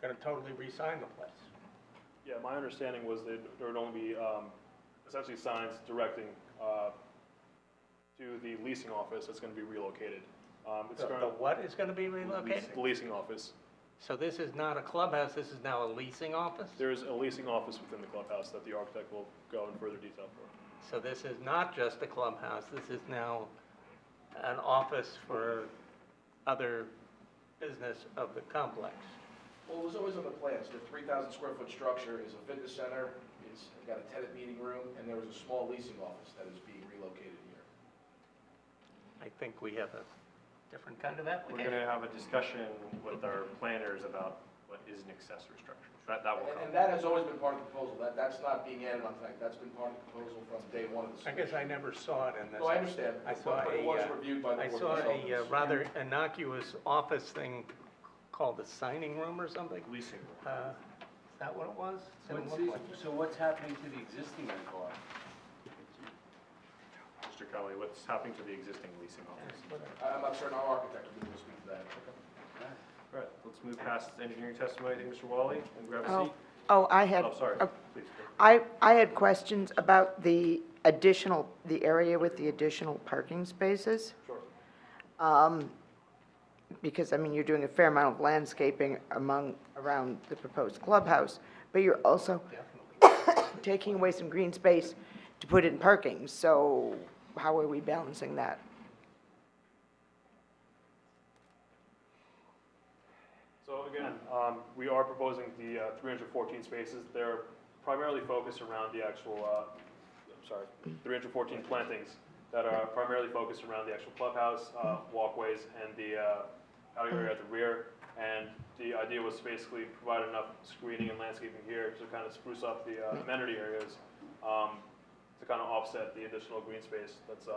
going to totally re-sign the place. yeah, my understanding was that there would only be essentially signs directing to the leasing office that's going to be relocated. It's The currently what is going to be relocated? the leasing office. So this is not a clubhouse, this is now a leasing office? There is a leasing office within the clubhouse that the architect will go in further detail for. So this is not just a clubhouse, this is now an office for other business of the complex. Well, it was always on the plans, the 3,000 square foot structure is a fitness center, it's got a tenant meeting room, and there was a small leasing office that is being relocated here. I think we have a different kind of We're application. going to have a discussion with our planners about what is an accessory structure. That will come. And that has always been part of the proposal, that's not being added on tonight, that's been part of the proposal from day one of the I submission. guess I never saw it in this. No, I understand, I saw but it was a, reviewed by the I board saw of a consultants. rather innocuous office thing called the signing room or something. Leasing. Is that what it was? Didn't What's look the- like- So what's happening to the existing rental? Mr. Kelly, what's happening to the existing leasing office? I'm not certain our architect will be able to speak to that. All right, let's move past engineering testimony. Thank you, Mr. Wally, and grab a Oh, seat. oh, I had, Oh, sorry, oh, please. I had questions about the additional, the area with the additional parking spaces. Sure. Because, I mean, you're doing a fair amount of landscaping around the proposed clubhouse, but you're also taking away some green space to put in parking, so how are we balancing that? So again, we are proposing the 314 spaces. They're primarily focused around the actual, 314 plantings that are primarily focused around the actual clubhouse, walkways, and the patio area at the rear. And the idea was to basically provide enough screening and landscaping here to kind of spruce up the amenity areas to kind of offset the additional green space that's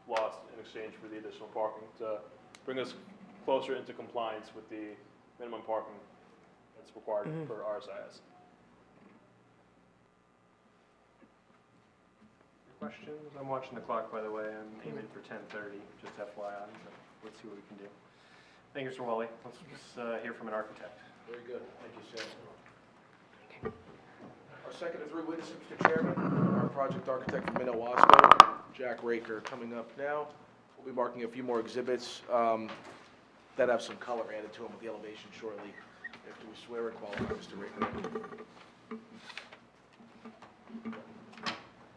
lost in exchange for the additional parking to bring us closer into compliance with the minimum parking that's required for RSIS. Questions? I'm watching the clock, by the way. I'm aiming for 10:30, just FYI. But let's see what we can do. Thank you, Mr. Wally. Let's just hear from an architect. Very good, thank you, Sam. Our second of three witnesses, Mr. Chairman, our project architect from Minnewaska, Jack Raker, coming up now. We'll be marking a few more exhibits that have some color added to them with the elevation shortly. After we swear and qualify, Mr. Raker.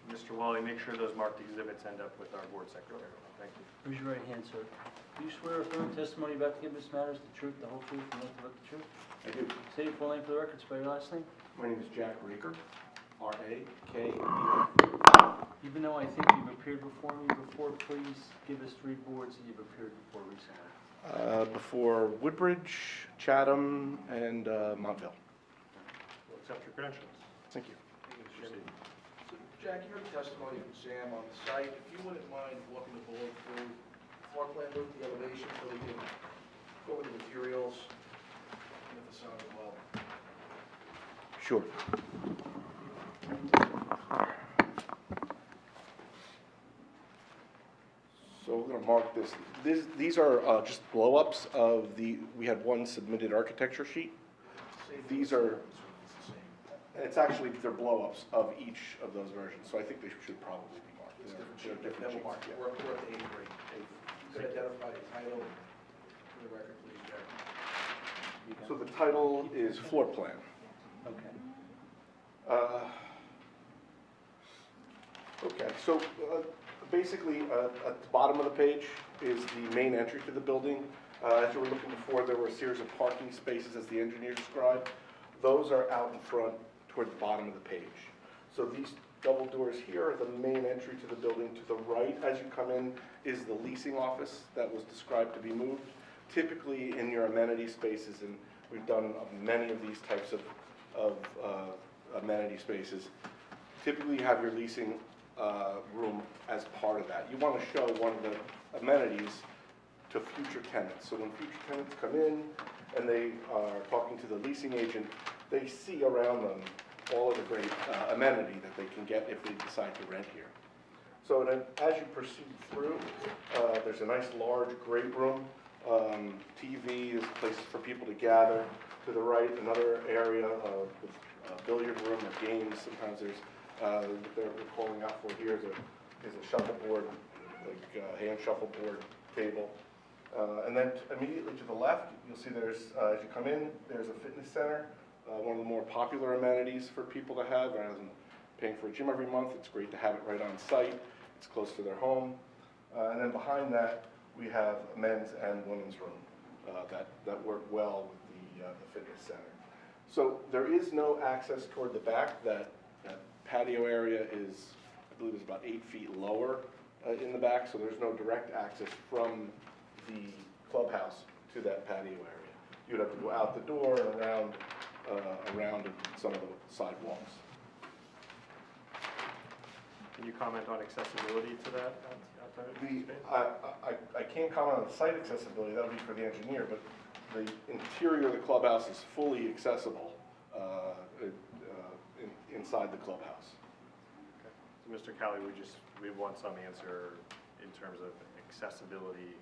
Mr. Wally, make sure those marked exhibits end up with our board secretary. Thank you. Raise your right hand, sir. Do you swear or affirm testimony about to give this matters the truth, the whole truth, and nothing but the truth? I do. Say your full name for the record, spell your last name. My name is Jack Raker, R-A-K-E-R. Even though I think you've appeared before me before, please give us 3 boards that you've appeared before recently. Before Woodbridge, Chatham, and Montville. We'll accept your credentials. Thank you. Proceed. Jack, you heard the testimony from Sam on the site. If you wouldn't mind walking the board through the floor plan, look at the elevation, so we can go over the materials and the facade as well. Sure. So we're gonna mark this. These are just blow-ups of we had one submitted architecture sheet. These are, it's actually, they're blow-ups of each of those versions, so I think they should probably be marked. It's different They're sheet, different then we'll mark sheets, it. yeah. We're at the 8th grade. You could identify the title for the record, please, Jack. So the title is floor plan. Okay. Okay, so basically, at the bottom of the page is the main entry to the building. As you were looking before, there were a series of parking spaces, as the engineer described. Those are out in front toward the bottom of the page. So these double doors here are the main entry to the building. To the right, as you come in, is the leasing office that was described to be moved. Typically, in your amenity spaces, and we've done many of these types of amenity spaces, typically you have your leasing room as part of that. You want to show one of the amenities to future tenants. So when future tenants come in and they are talking to the leasing agent, they see around them all of the great amenity that they can get if they decide to rent here. So then, as you proceed through, there's a nice large great room. TV is places for people to gather. To the right, another area of a billiard room or games. Sometimes there's, they're calling out for here is a shuffleboard, like hand shuffleboard table. And then immediately to the left, you'll see there's, as you come in, there's a fitness center, one of the more popular amenities for people to have. Rather than paying for a gym every month, it's great to have it right on site. It's close to their home. And then behind that, we have a men's and women's room that work well with the fitness center. So there is no access toward the back. That patio area is, I believe, is about 8 feet lower in the back, so there's no direct access from the clubhouse to that patio area. You'd have to go out the door and around some of the sidewalks. Can you comment on accessibility to that outside of the space? I can't comment on the site accessibility, that would be for the engineer, but the interior of the clubhouse is fully accessible inside the clubhouse. Okay. So Mr. Calley, we want some answer in terms of accessibility,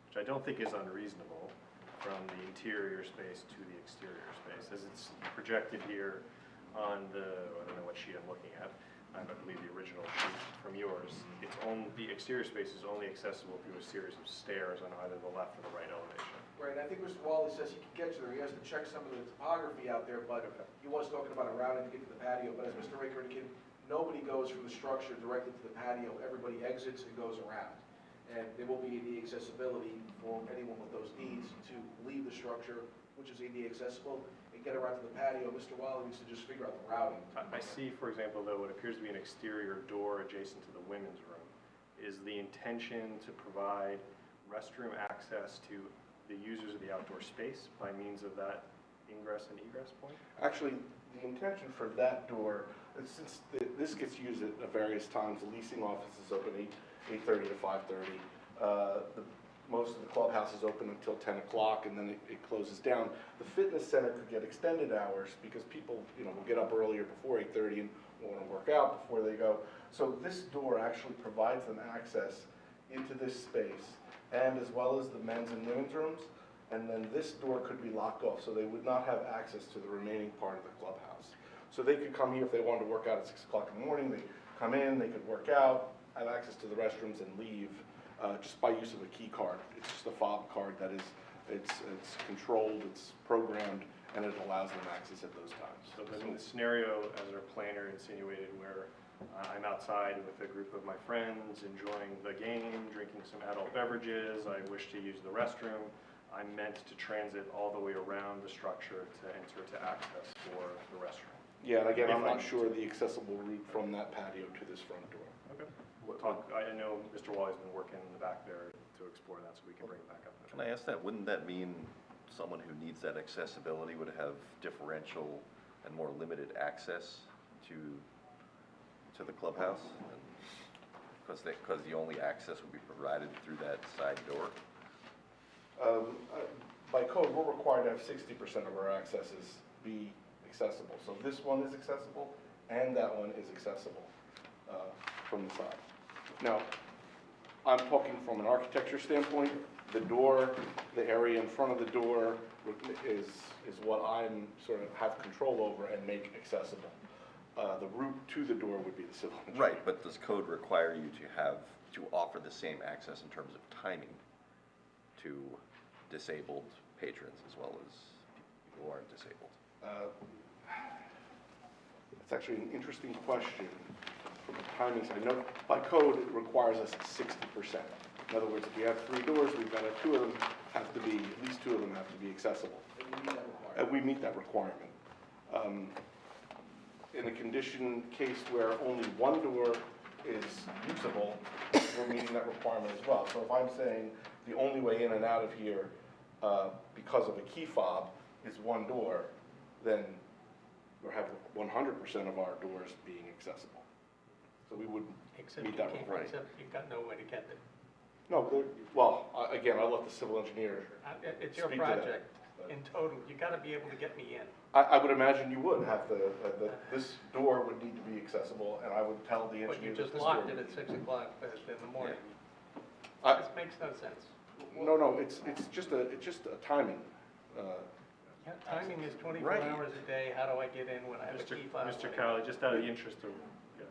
which I don't think is unreasonable, from the interior space to the exterior space. As it's projected here on the, I don't know what sheet I'm looking at, I believe the original sheet from yours, the exterior space is only accessible through a series of stairs on either the left or the right elevation. Right, I think Mr. Wally says he can get you there. He has to check some of the topography out there, but he was talking about a routing to get to the patio. But as Mr. Raker indicated, nobody goes from the structure directly to the patio. Everybody exits and goes around. And there will be ADA accessibility for anyone with those needs to leave the structure, which is ADA accessible, and get around to the patio. Mr. Wally needs to just figure out the routing. I see, for example, though, what appears to be an exterior door adjacent to the women's room. Is the intention to provide restroom access to the users of the outdoor space by means of that ingress and egress point? Actually, the intention for that door, since this gets used at various times, the leasing office is open 8:30 to 5:30. Most of the clubhouse is open until 10 o'clock, and then it closes down. The fitness center could get extended hours because people, will get up earlier before 8:30 and want to work out before they go. So this door actually provides them access into this space, and as well as the men's and women's rooms. And then this door could be locked off, so they would not have access to the remaining part of the clubhouse. So they could come here if they wanted to work out at 6 o'clock in the morning. They come in, they could work out, have access to the restrooms, and leave just by use of a key card. It's just a fob card that is, it's controlled, it's programmed, and it allows them access at those times. So then in the scenario, as our planner insinuated, where I'm outside with a group of my friends, enjoying the game, drinking some adult beverages, I wish to use the restroom, I'm meant to transit all the way around the structure to enter to access for the restroom. Yeah, and again, I'm If I not sure the accessible route from that patio to this front door. Okay. We'll talk, I know Mr. Wally's been working in the back there to explore that, so we can bring it back up. Can I ask that? Wouldn't that mean someone who needs that accessibility would have differential and more limited access to the clubhouse? Because the only access would be provided through that side door? By code, we're required to have 60% of our accesses be accessible. So this one is accessible, and that one is accessible from the side. Now, I'm talking from an architecture standpoint. The door, the area in front of the door is what I'm sort of have control over and make accessible. The route to the door would be the civil engineer. Right, but does code require you to offer the same access in terms of timing to disabled patrons as well as people who aren't disabled? It's actually an interesting question from the timing side. I know by code it requires us 60%. In other words, if we have 3 doors, we've got to have 2 of them have to be, at least 2 of them have to be accessible. And we meet that requirement. in a condition case where only one door is usable, we're meeting that requirement as well. So if I'm saying the only way in and out of here, because of a key fob, is one door, then we'll have 100% of our doors being accessible. So we would Except meet you that can't, requirement. except you've got no way to get it. No, well, again, I'll let the civil engineer. It's your Speak to that, project. but- In total, you gotta be able to get me in. I would imagine you would have this door would need to be accessible, and I would tell the engineer. But you that just this locked door it would at be- 6 o'clock in the morning. I- This makes no sense. No, it's just a timing. Yeah, timing is 24 Right. hours a day. How do I get in when I have a key fob? Mr. Cowley, just out of the interest of, yeah.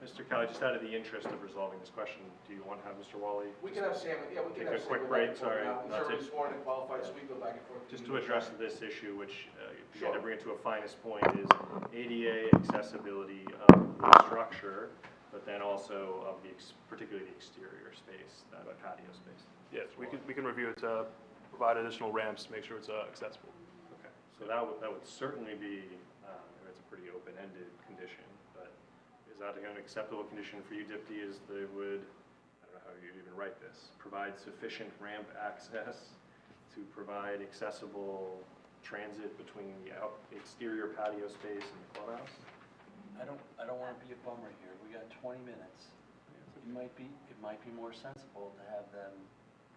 Mr. Cowley, just out of the interest of resolving this question, do you want to have Mr. Wally? We can have Sam, yeah, we can Take have a Sam. quick go break, back and forth sorry, now. He's not already to- sworn and qualified, so we can go back and forth. Just to address this issue, which, again, to Sure. bring it to a finest point, is ADA accessibility of the structure, but then also of particularly the exterior space, the patio space. Yes, we can review it to provide additional ramps to make sure it's accessible. Okay, so that would certainly be, it's a pretty open-ended condition, but is that an acceptable condition for you, Dipti, is they would, I don't know how you'd even write this, provide sufficient ramp access to provide accessible transit between the exterior patio space and the clubhouse? I don't wanna be a bummer here, we got 20 minutes. It might be more sensible to have them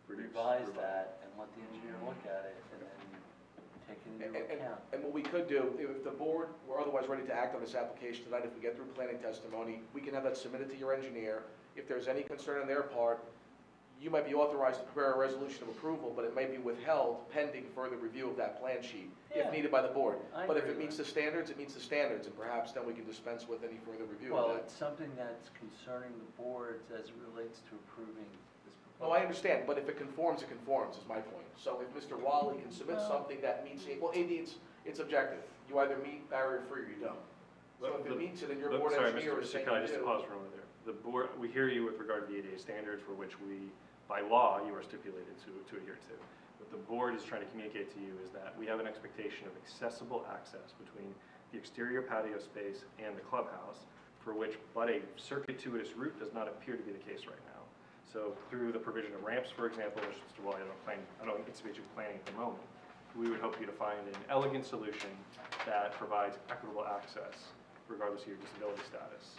revise that and let the engineer look at it and then take it into account. And what we could do, if the board were otherwise ready to act on this application tonight, if we get through planning testimony, we can have that submitted to your engineer. If there's any concern on their part, you might be authorized to prepare a resolution of approval, but it may be withheld pending further review of that plan sheet, Yeah. if needed by the board. I But if agree it with meets the standards, it meets the standards, and perhaps then we can dispense with any further review Well, of that. it's something that's concerning the boards as it relates to approving this proposal. No, I understand, but if it conforms, is my point. So if Mr. Wally can submit Well- something that meets, well, AD, it's objective. You either meet barrier free or you don't. So if it meets it and your board engineer is saying Sorry, you Mr. do. Kelly, just to pause for a moment there. The board, we hear you with regard to the ADA standards for which we, by law, you are stipulated to adhere to. What the board is trying to communicate to you is that we have an expectation of accessible access between the exterior patio space and the clubhouse, for which but a circuitous route does not appear to be the case right now. So through the provision of ramps, for example, which Mr. Wally, I don't anticipate you planning at the moment, we would hope you to find an elegant solution that provides equitable access regardless of your disability status,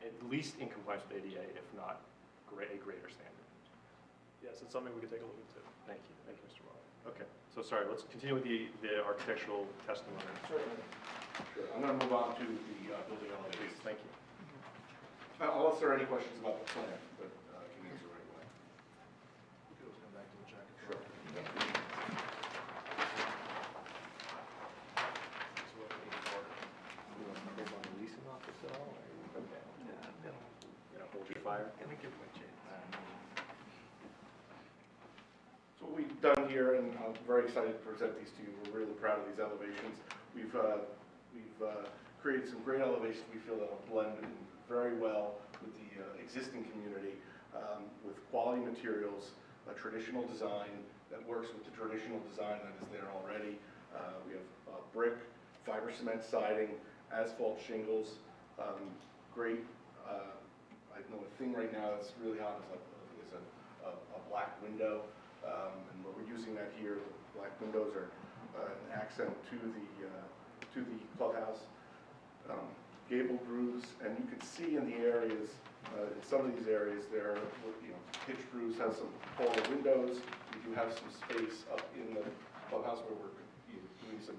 at least in compliance with ADA, if not a greater standard. Yes, it's something we can take a look into. Thank you, Mr. Wally. Okay, so sorry, let's continue with the architectural testimony. Certainly. Sure, I'm gonna move on to the building Please, elevations. thank you. Unless there are any questions about the plan, but I can answer right away. Sure. Hold your fire. Gonna give him a chance. So what we've done here, and I'm very excited to present these to you, we're really proud of these elevations. We've created some great elevations we feel that will blend in very well with the existing community, with quality materials, a traditional design that works with the traditional design that is there already. We have brick, fiber cement siding, asphalt shingles, great, I know a thing right now that's really hot is a black window, and we're using that here. The black windows are an accent to the clubhouse. Gable roofs, and you can see in the areas, in some of these areas, there, pitched roofs have some taller windows. We do have some space up in the clubhouse where we're doing some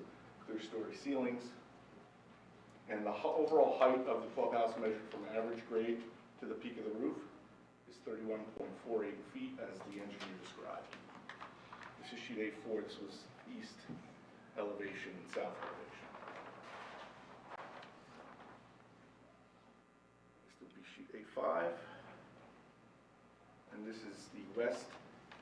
clear-story ceilings. And the overall height of the clubhouse measured from average grade to the peak of the roof is 31.48 feet as the engineer described. This is sheet A4, this was east elevation and south elevation. This would be sheet A5. And this is the west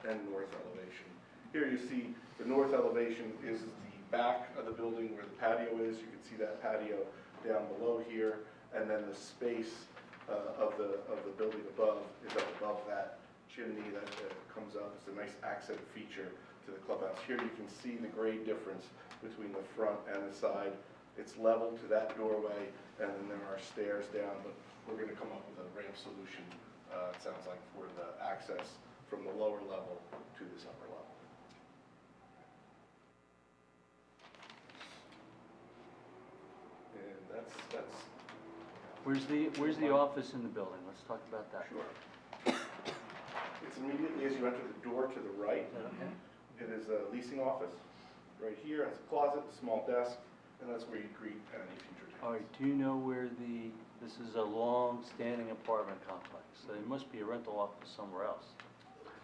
and north elevation. Here you see the north elevation is the back of the building where the patio is. You can see that patio down below here, and then the space of the building above is up above that chimney that comes up. It's a nice accent feature to the clubhouse. Here you can see the grade difference between the front and the side. It's level to that doorway, and then there are stairs down, but we're going to come up with a ramp solution, it sounds like, for the access from the lower level to this upper level. And that's Where's the office in the building? Let's talk about that. sure. It's immediately as you enter the door to the right. Okay. It is a leasing office. Right here, it's a closet, small desk, and that's where you greet any future tenants. All right, do you know where this is a long-standing apartment complex, so there must be a rental office somewhere else.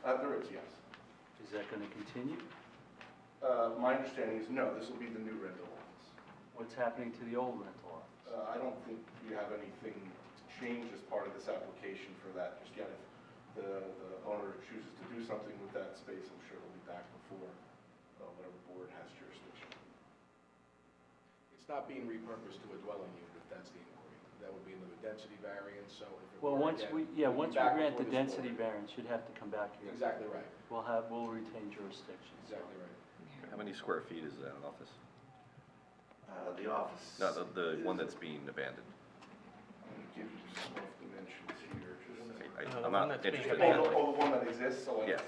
There is, yes. Is that going to continue? My understanding is no, this will be the new rental office. What's happening to the old rental office? I don't think you have anything changed as part of this application for that just yet. If the owner chooses to do something with that space, I'm sure it'll be back before whatever board has jurisdiction. It's not being repurposed to a dwelling unit, if that's the inquiry. That would be another density variance, so if it Well, were, once again, we it'd be grant back the before this density board. variance, you'd have to come back here. Exactly right, We'll retain jurisdiction. so. exactly right. How many square feet is that office? The office. No, the one that's being abandoned. I'm going to give you some rough dimensions here. The I'm one not that's being interested in that. Oh, the one that exists? So Yes.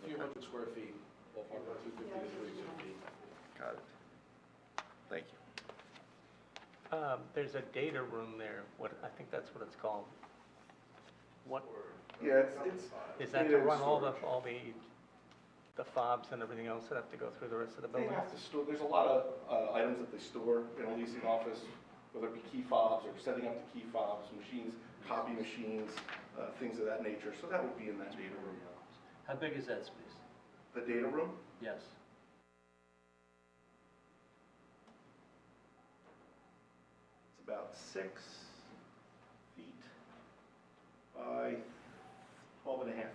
200 square feet, ballpark about 250 to 350. Got it. Thank you. There's a data room there, I think that's what it's called. What, Yeah, it's. is that to run all the fobs and everything else that have to go through the rest of the They building? have to store, there's a lot of items that they store in a leasing office, whether it be key fobs or setting up the key fobs, machines, copy machines, things of that nature. So that would be in that data room. How big is that space? The data room? Yes. It's about 6 feet by 12 and a half feet.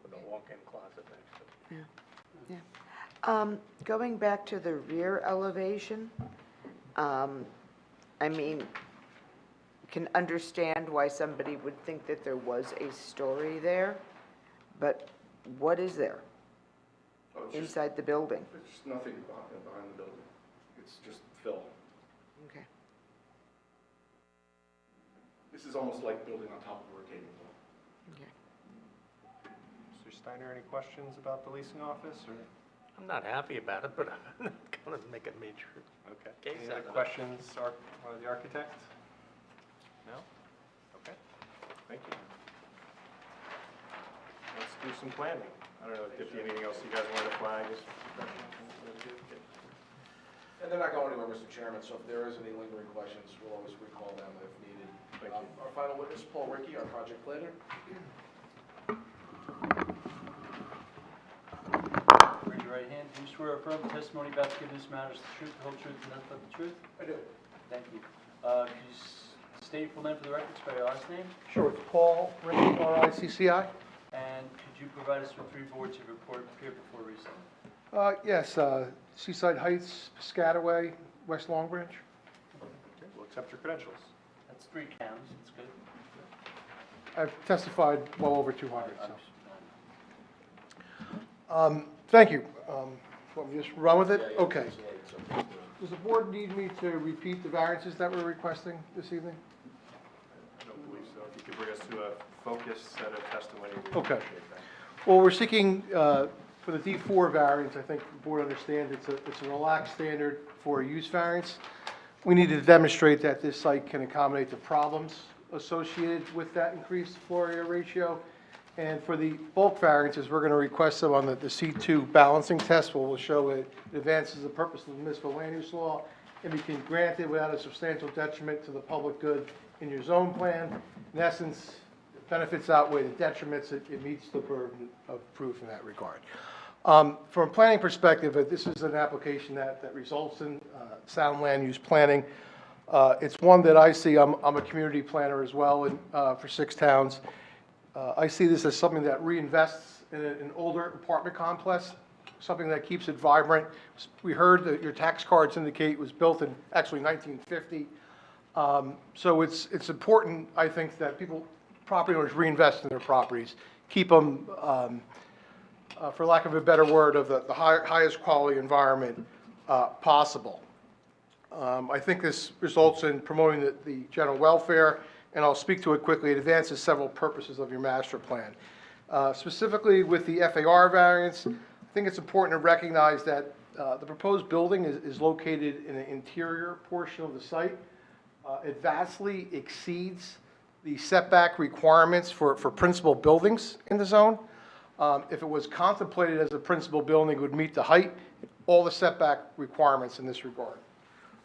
With a walk-in closet next to it. Going back to the rear elevation, I mean, can understand why somebody would think that there was a story there, but what is there Oh, it's just- inside the building? There's just nothing behind the building. It's just fill. Okay. This is almost like building on top of a retaining wall. Okay. Mr. Steiner, any questions about the leasing office, or? I'm not happy about it, but I'm not gonna make a major Okay. case Any out other of it. questions, the architect? No? Okay, thank you. Let's do some planning. I don't know, if there's anything else you guys want to flag? And they're not going anywhere, Mr. Chairman, so if there is any lingering questions, we'll always recall them if needed. Thank you. Our final witness, Paul Rickey, our project planner. Raise your right hand. Do you swear or affirm the testimony about to give this matter is the truth, the whole truth, and nothing but the truth? I do. Thank you. Could you state your full name for the record, spell your last name? Sure, it's Paul Rickey, R-I-C-C-I. And could you provide us with 3 boards of report appeared before recently? Yes, Seaside Heights, Piscataway, West Long Branch. Okay, we'll accept your credentials. That's 3 counties, that's good. I've testified well over 200, so. Thank you. Want me to just run with it? Okay. Does the board need me to repeat the variances that we're requesting this evening? I don't believe so. If you could bring us to a focused set of testimony, we Okay. appreciate that. Well, we're seeking, for the D4 variance, I think the board understands it's a relaxed standard for a use variance. We need to demonstrate that this site can accommodate the problems associated with that increased floor area ratio. And for the bulk variances, we're going to request them on the C2 balancing test, where we'll show it advances the purpose of the municipal land use law and be granted without a substantial detriment to the public good in your zone plan. In essence, benefits outweigh the detriments. It meets the burden of proof in that regard. From a planning perspective, this is an application that results in sound land use planning. It's one that I see, I'm a community planner as well for 6 towns. I see this as something that reinvests in an older apartment complex something that keeps it vibrant. We heard that your tax cards indicate it was built in actually 1950. So it's important, I think, that property owners reinvest in their properties, keep them, for lack of a better word, of the highest quality environment possible. I think this results in promoting the general welfare, and I'll speak to it quickly. It advances several purposes of your master plan. Specifically with the FAR variance, I think it's important to recognize that the proposed building is located in the interior portion of the site. It vastly exceeds the setback requirements for principal buildings in the zone. If it was contemplated as a principal building, it would meet the height, all the setback requirements in this regard.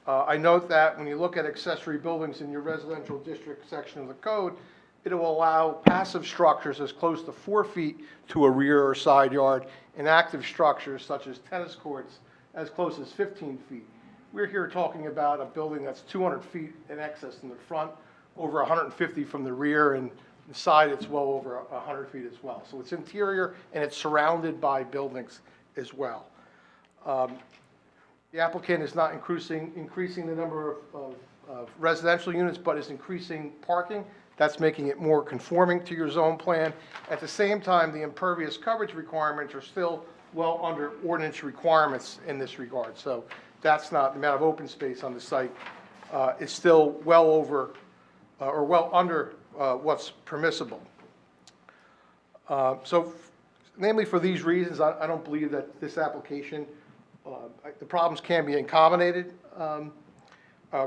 I note that when you look at accessory buildings in your residential district section of the code, it will allow passive structures as close to 4 feet to a rear or side yard, and active structures such as tennis courts as close as 15 feet. We're here talking about a building that's 200 feet in excess in the front, over 150 from the rear, and the side it's well over 100 feet as well. So it's interior and it's surrounded by buildings as well. The applicant is not increasing the number of residential units, but is increasing parking. That's making it more conforming to your zone plan. At the same time, the impervious coverage requirements are still well under ordinance requirements in this regard. So that's not, the amount of open space on the site is still well over or well under what's permissible. So namely for these reasons, I don't believe that this application, the problems can be accommodated.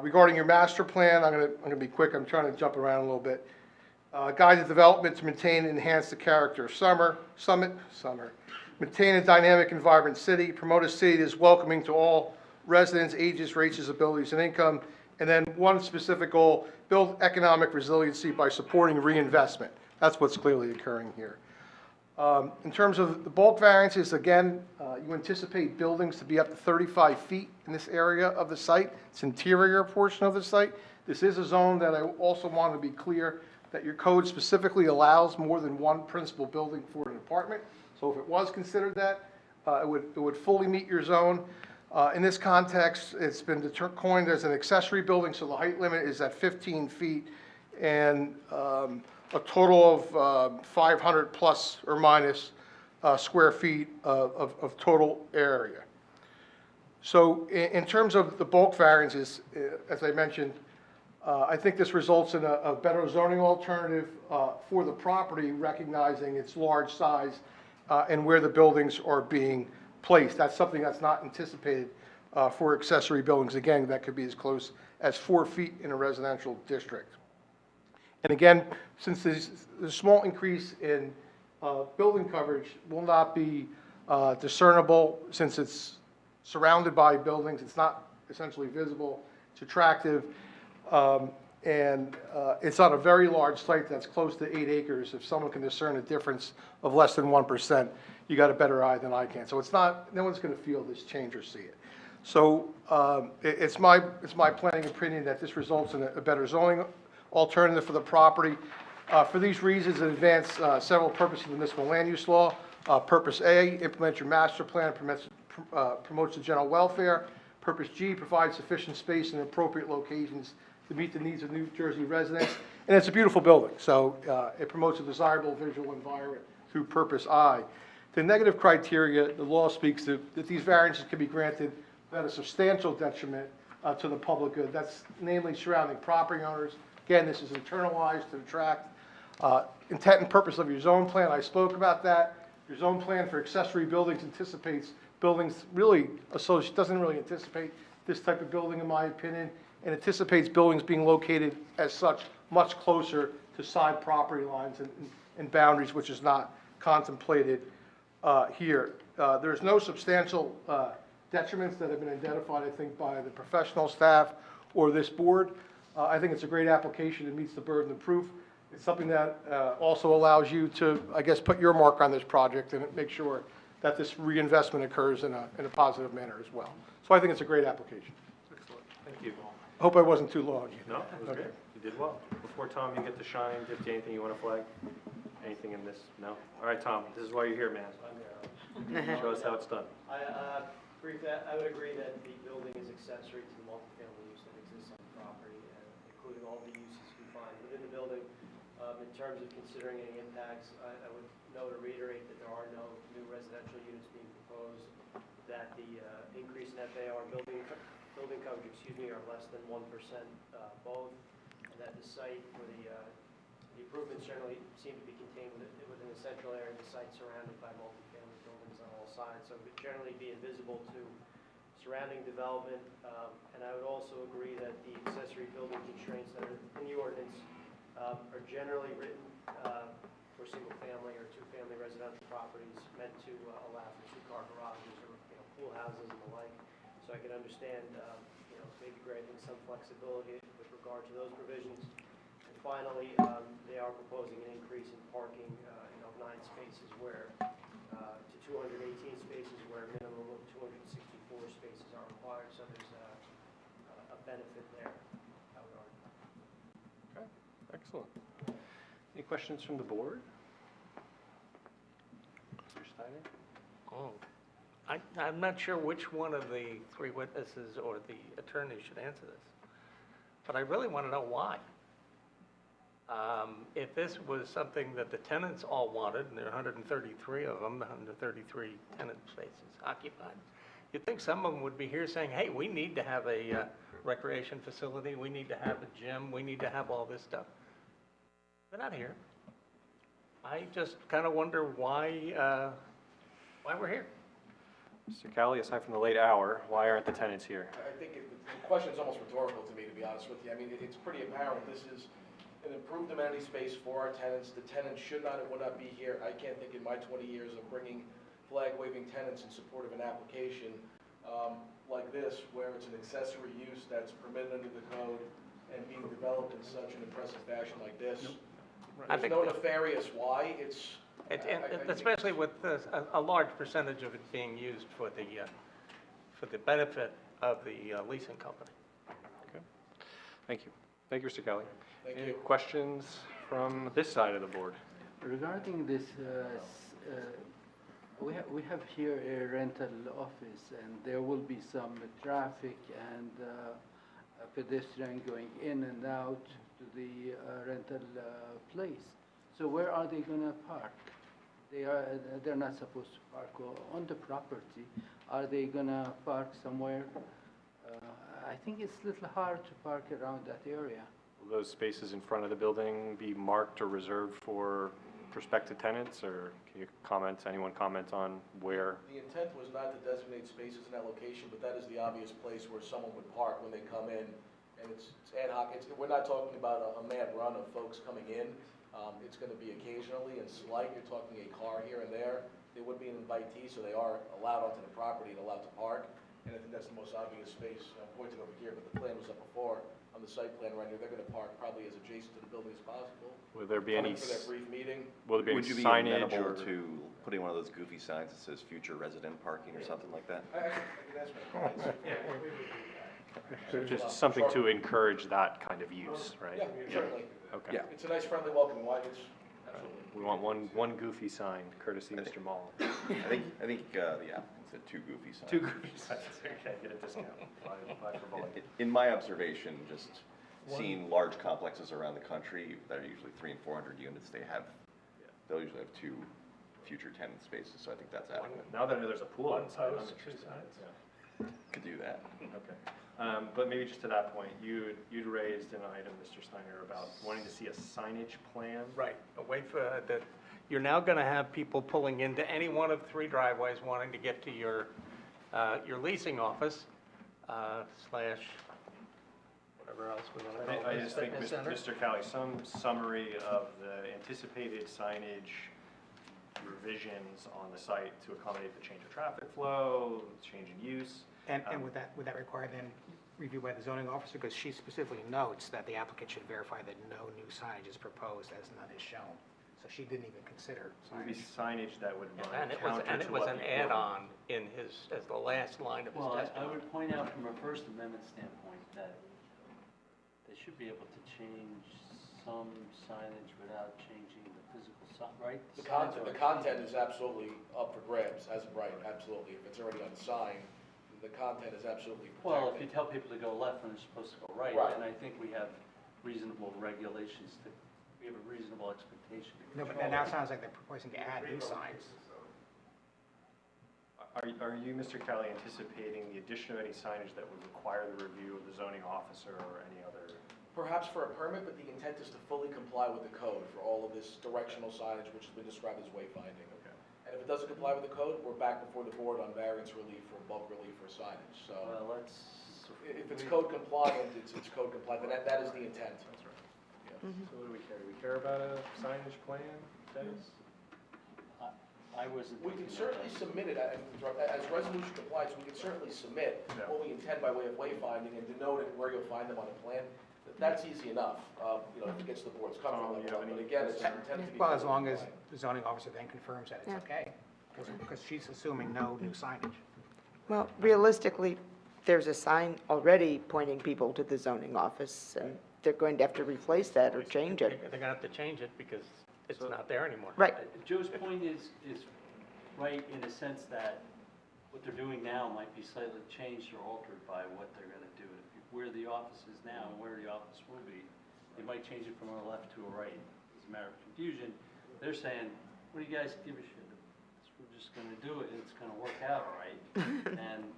Regarding your master plan, I'm gonna be quick. I'm trying to jump around a little bit. Guide the development to maintain and enhance the character of Summit. Maintain a dynamic and vibrant city. Promote a city that is welcoming to all residents, ages, races, abilities, and income. And then one specific goal: build economic resiliency by supporting reinvestment. That's what's clearly occurring here. In terms of the bulk variances, again, you anticipate buildings to be up to 35 feet in this area of the site. It's interior portion of the site. This is a zone that I also want to be clear that your code specifically allows more than one principal building for an apartment. So if it was considered that, it would fully meet your zone. In this context, it's been coined as an accessory building, so the height limit is at 15 feet, and a total of 500 plus or minus square feet of total area. So in terms of the bulk variances, as I mentioned, I think this results in a better zoning alternative for the property, recognizing its large size and where the buildings are being placed. That's something that's not anticipated for accessory buildings. Again, that could be as close as 4 feet in a residential district. And again, since there's a small increase in building coverage will not be discernible, since it's surrounded by buildings, it's not essentially visible, it's attractive, and it's on a very large site that's close to 8 acres. If someone can discern a difference of less than 1%, you got a better eye than I can. So it's not, no one's going to feel this change or see it. So it's my planning opinion that this results in a better zoning alternative for the property. For these reasons, it advance several purposes of the municipal land use law. Purpose A, implement your master plan, promotes the general welfare. Purpose G, provides sufficient space in appropriate locations to meet the needs of New Jersey residents. And it's a beautiful building, so it promotes a desirable visual environment through purpose I. The negative criteria, the law speaks to that these variances can be granted without a substantial detriment to the public good. That's namely surrounding property owners. Again, this is internalized to attract. Intent and purpose of your zone plan, I spoke about that. Your zone plan for accessory buildings anticipates buildings really doesn't really anticipate this type of building, in my opinion, and anticipates buildings being located as such much closer to side property lines and boundaries, which is not contemplated here. There's no substantial detriments that have been identified, I think, by the professional staff or this board. I think it's a great application. It meets the burden of proof. It's something that also allows you to, I guess, put your mark on this project and make sure that this reinvestment occurs in a positive manner as well. So I think it's a great application. Excellent. Thank you. I hope I wasn't too long. No, it was good. You did well. Before, Tom, you get to shine, if you anything you want to flag? Anything in this? No? All right, Tom, this is why you're here, man. Show us how it's done. I would agree that the building is accessory to the multifamily use that exists on the property, including all the uses we find within the building. In terms of considering any impacts, I would note or reiterate that there are no new residential units being proposed, that the increase in FAR building coverage, are less than 1% both, and that the site where the improvements generally seem to be contained within the central area of the site surrounded by multifamily buildings on all sides, so it would generally be invisible to surrounding development. And I would also agree that the accessory building constraints that are in the ordinance are generally written for single-family or two-family residential properties meant to allow for two-car garages or pool houses and the like. So I can understand maybe granting some flexibility with regard to those provisions. And finally, they are proposing an increase in parking of 9 spaces where to 218 spaces where a minimum of 264 spaces are required. So there's a benefit there, I would argue. Okay, excellent. Any questions from the board? Mr. Steiner? Oh, I'm not sure which one of the 3 witnesses or the attorney should answer this, but I really want to know why. If this was something that the tenants all wanted, and there are 133 of them, 133 tenant spaces occupied, you'd think some of them would be here saying, hey, we need to have a recreation facility, we need to have a gym, we need to have all this stuff. They're not here. I just kind of wonder why we're here. Mr. Cali, aside from the late hour, why aren't the tenants here? I think the question is almost rhetorical to me, to be honest with you. I mean, it's pretty apparent this is an improved amenity space for our tenants. The tenants should not and would not be here. I can't think in my 20 years of bringing flag-waving tenants in support of an application like this, where it's an accessory use that's permitted under the code and being developed in such an impressive fashion like this. There's no nefarious why. Especially with a large percentage of it being used for the benefit of the leasing company. Okay. Thank you. Thank you, Mr. Kelly. Thank Any you. questions from this side of the board? Regarding this, we have here a rental office, and there will be some traffic and pedestrian going in and out to the rental place. So where are they going to park? They're not supposed to park on the property. Are they going to park somewhere? I think it's a little hard to park around that area. Will those spaces in front of the building be marked or reserved for prospective tenants, or can you anyone comment on where? The intent was not to designate spaces in that location, but that is the obvious place where someone would park when they come in, and it's ad hoc. We're not talking about a mad run of folks coming in. It's going to be occasionally and slight. You're talking a car here and there. They would be an invitee, so they are allowed onto the property and allowed to park. And I think that's the most obvious space. I pointed over here, but the plan was up before on the site plan right here. They're going to park probably as adjacent to the building as possible. Will there be any? For that brief meeting. Will there be Would any you be signage amenable or? to putting one of those goofy signs that says future resident parking or something like that? I can ask my clients. Just something to encourage that kind of use, right? Yeah, certainly. Okay. Yeah. It's a nice, friendly welcome. Why it's absolutely. We want one goofy sign, courtesy Mr. Mall. I think the applicant said 2 goofy signs. 2 goofy signs, okay, get a discount. Buy for bulk. In my observation, just seeing large complexes around the country that are usually 300 and 400 units, they'll usually have 2 future tenant spaces, so I think that's adequate. Now that I know there's a pool inside, I'm post, 2 interested. sides. Yeah. Could do that. Okay. But maybe just to that point, you'd raised an item, Mr. Steiner, about wanting to see a signage plan. Right, wait for that. You're now going to have people pulling into any one of 3 driveways wanting to get to your leasing office, slash whatever else we want to call it. I just think, fitness center. Mr. Cali, some summary of the anticipated signage revisions on the site to accommodate the change of traffic flow, change in use. And would that require then review by the zoning officer? Because she specifically notes that the applicant should verify that no new signage is proposed as none is shown. So she didn't even consider Maybe signage. signage that would run And it counter to was what an people- add-on as the last line of his Well, I testimony. would point out from a First Amendment standpoint that they should be able to change some signage without changing the physical sign, right? The content is absolutely up for grabs as of right, absolutely. If it's already on the sign, the content is absolutely Well, if you protected. tell people to go left when they're supposed to go right, Right. then I think we have reasonable regulations we have a reasonable expectation to No, but control now it it. sounds like they're proposing to add new signs. Are you, Mr. Kelly, anticipating the addition of any signage that would require the review of the zoning officer or any other? Perhaps for a permit, but the intent is to fully comply with the code for all of this directional signage, which has been described as wayfinding. Okay. And if it doesn't comply with the code, we're back before the board on variance relief or bulk relief for signage, so. Well, let's. If it's code compliant, it's code compliant, and that is the intent. That's right. So what do we care? Do we care about a signage plan, Dennis? I wasn't. We can thinking certainly about submit it, as resolution compliance, we can certainly submit Yeah. what we intend by way of wayfinding and denote it where you'll find them on the plan. That's easy enough, if it gets the board's comfort Tom, do you level, have but any again, it's concerns? intended to be. Well, as fully long as compliant. the zoning officer then confirms that it's Yeah. okay, because she's assuming no new signage. Well, realistically, there's a sign already pointing people to the zoning office, and they're going to have to replace that or change it. They're gonna have to change it because it's So- not there anymore. Right. Joe's point is right in the sense that what they're doing now might be slightly changed or altered by what they're gonna do. Where the office is now and where the office will be, they might change it from a left to a right. It's a matter of confusion. They're saying, what do you guys give a shit? We're just gonna do it and it's gonna work out all right. And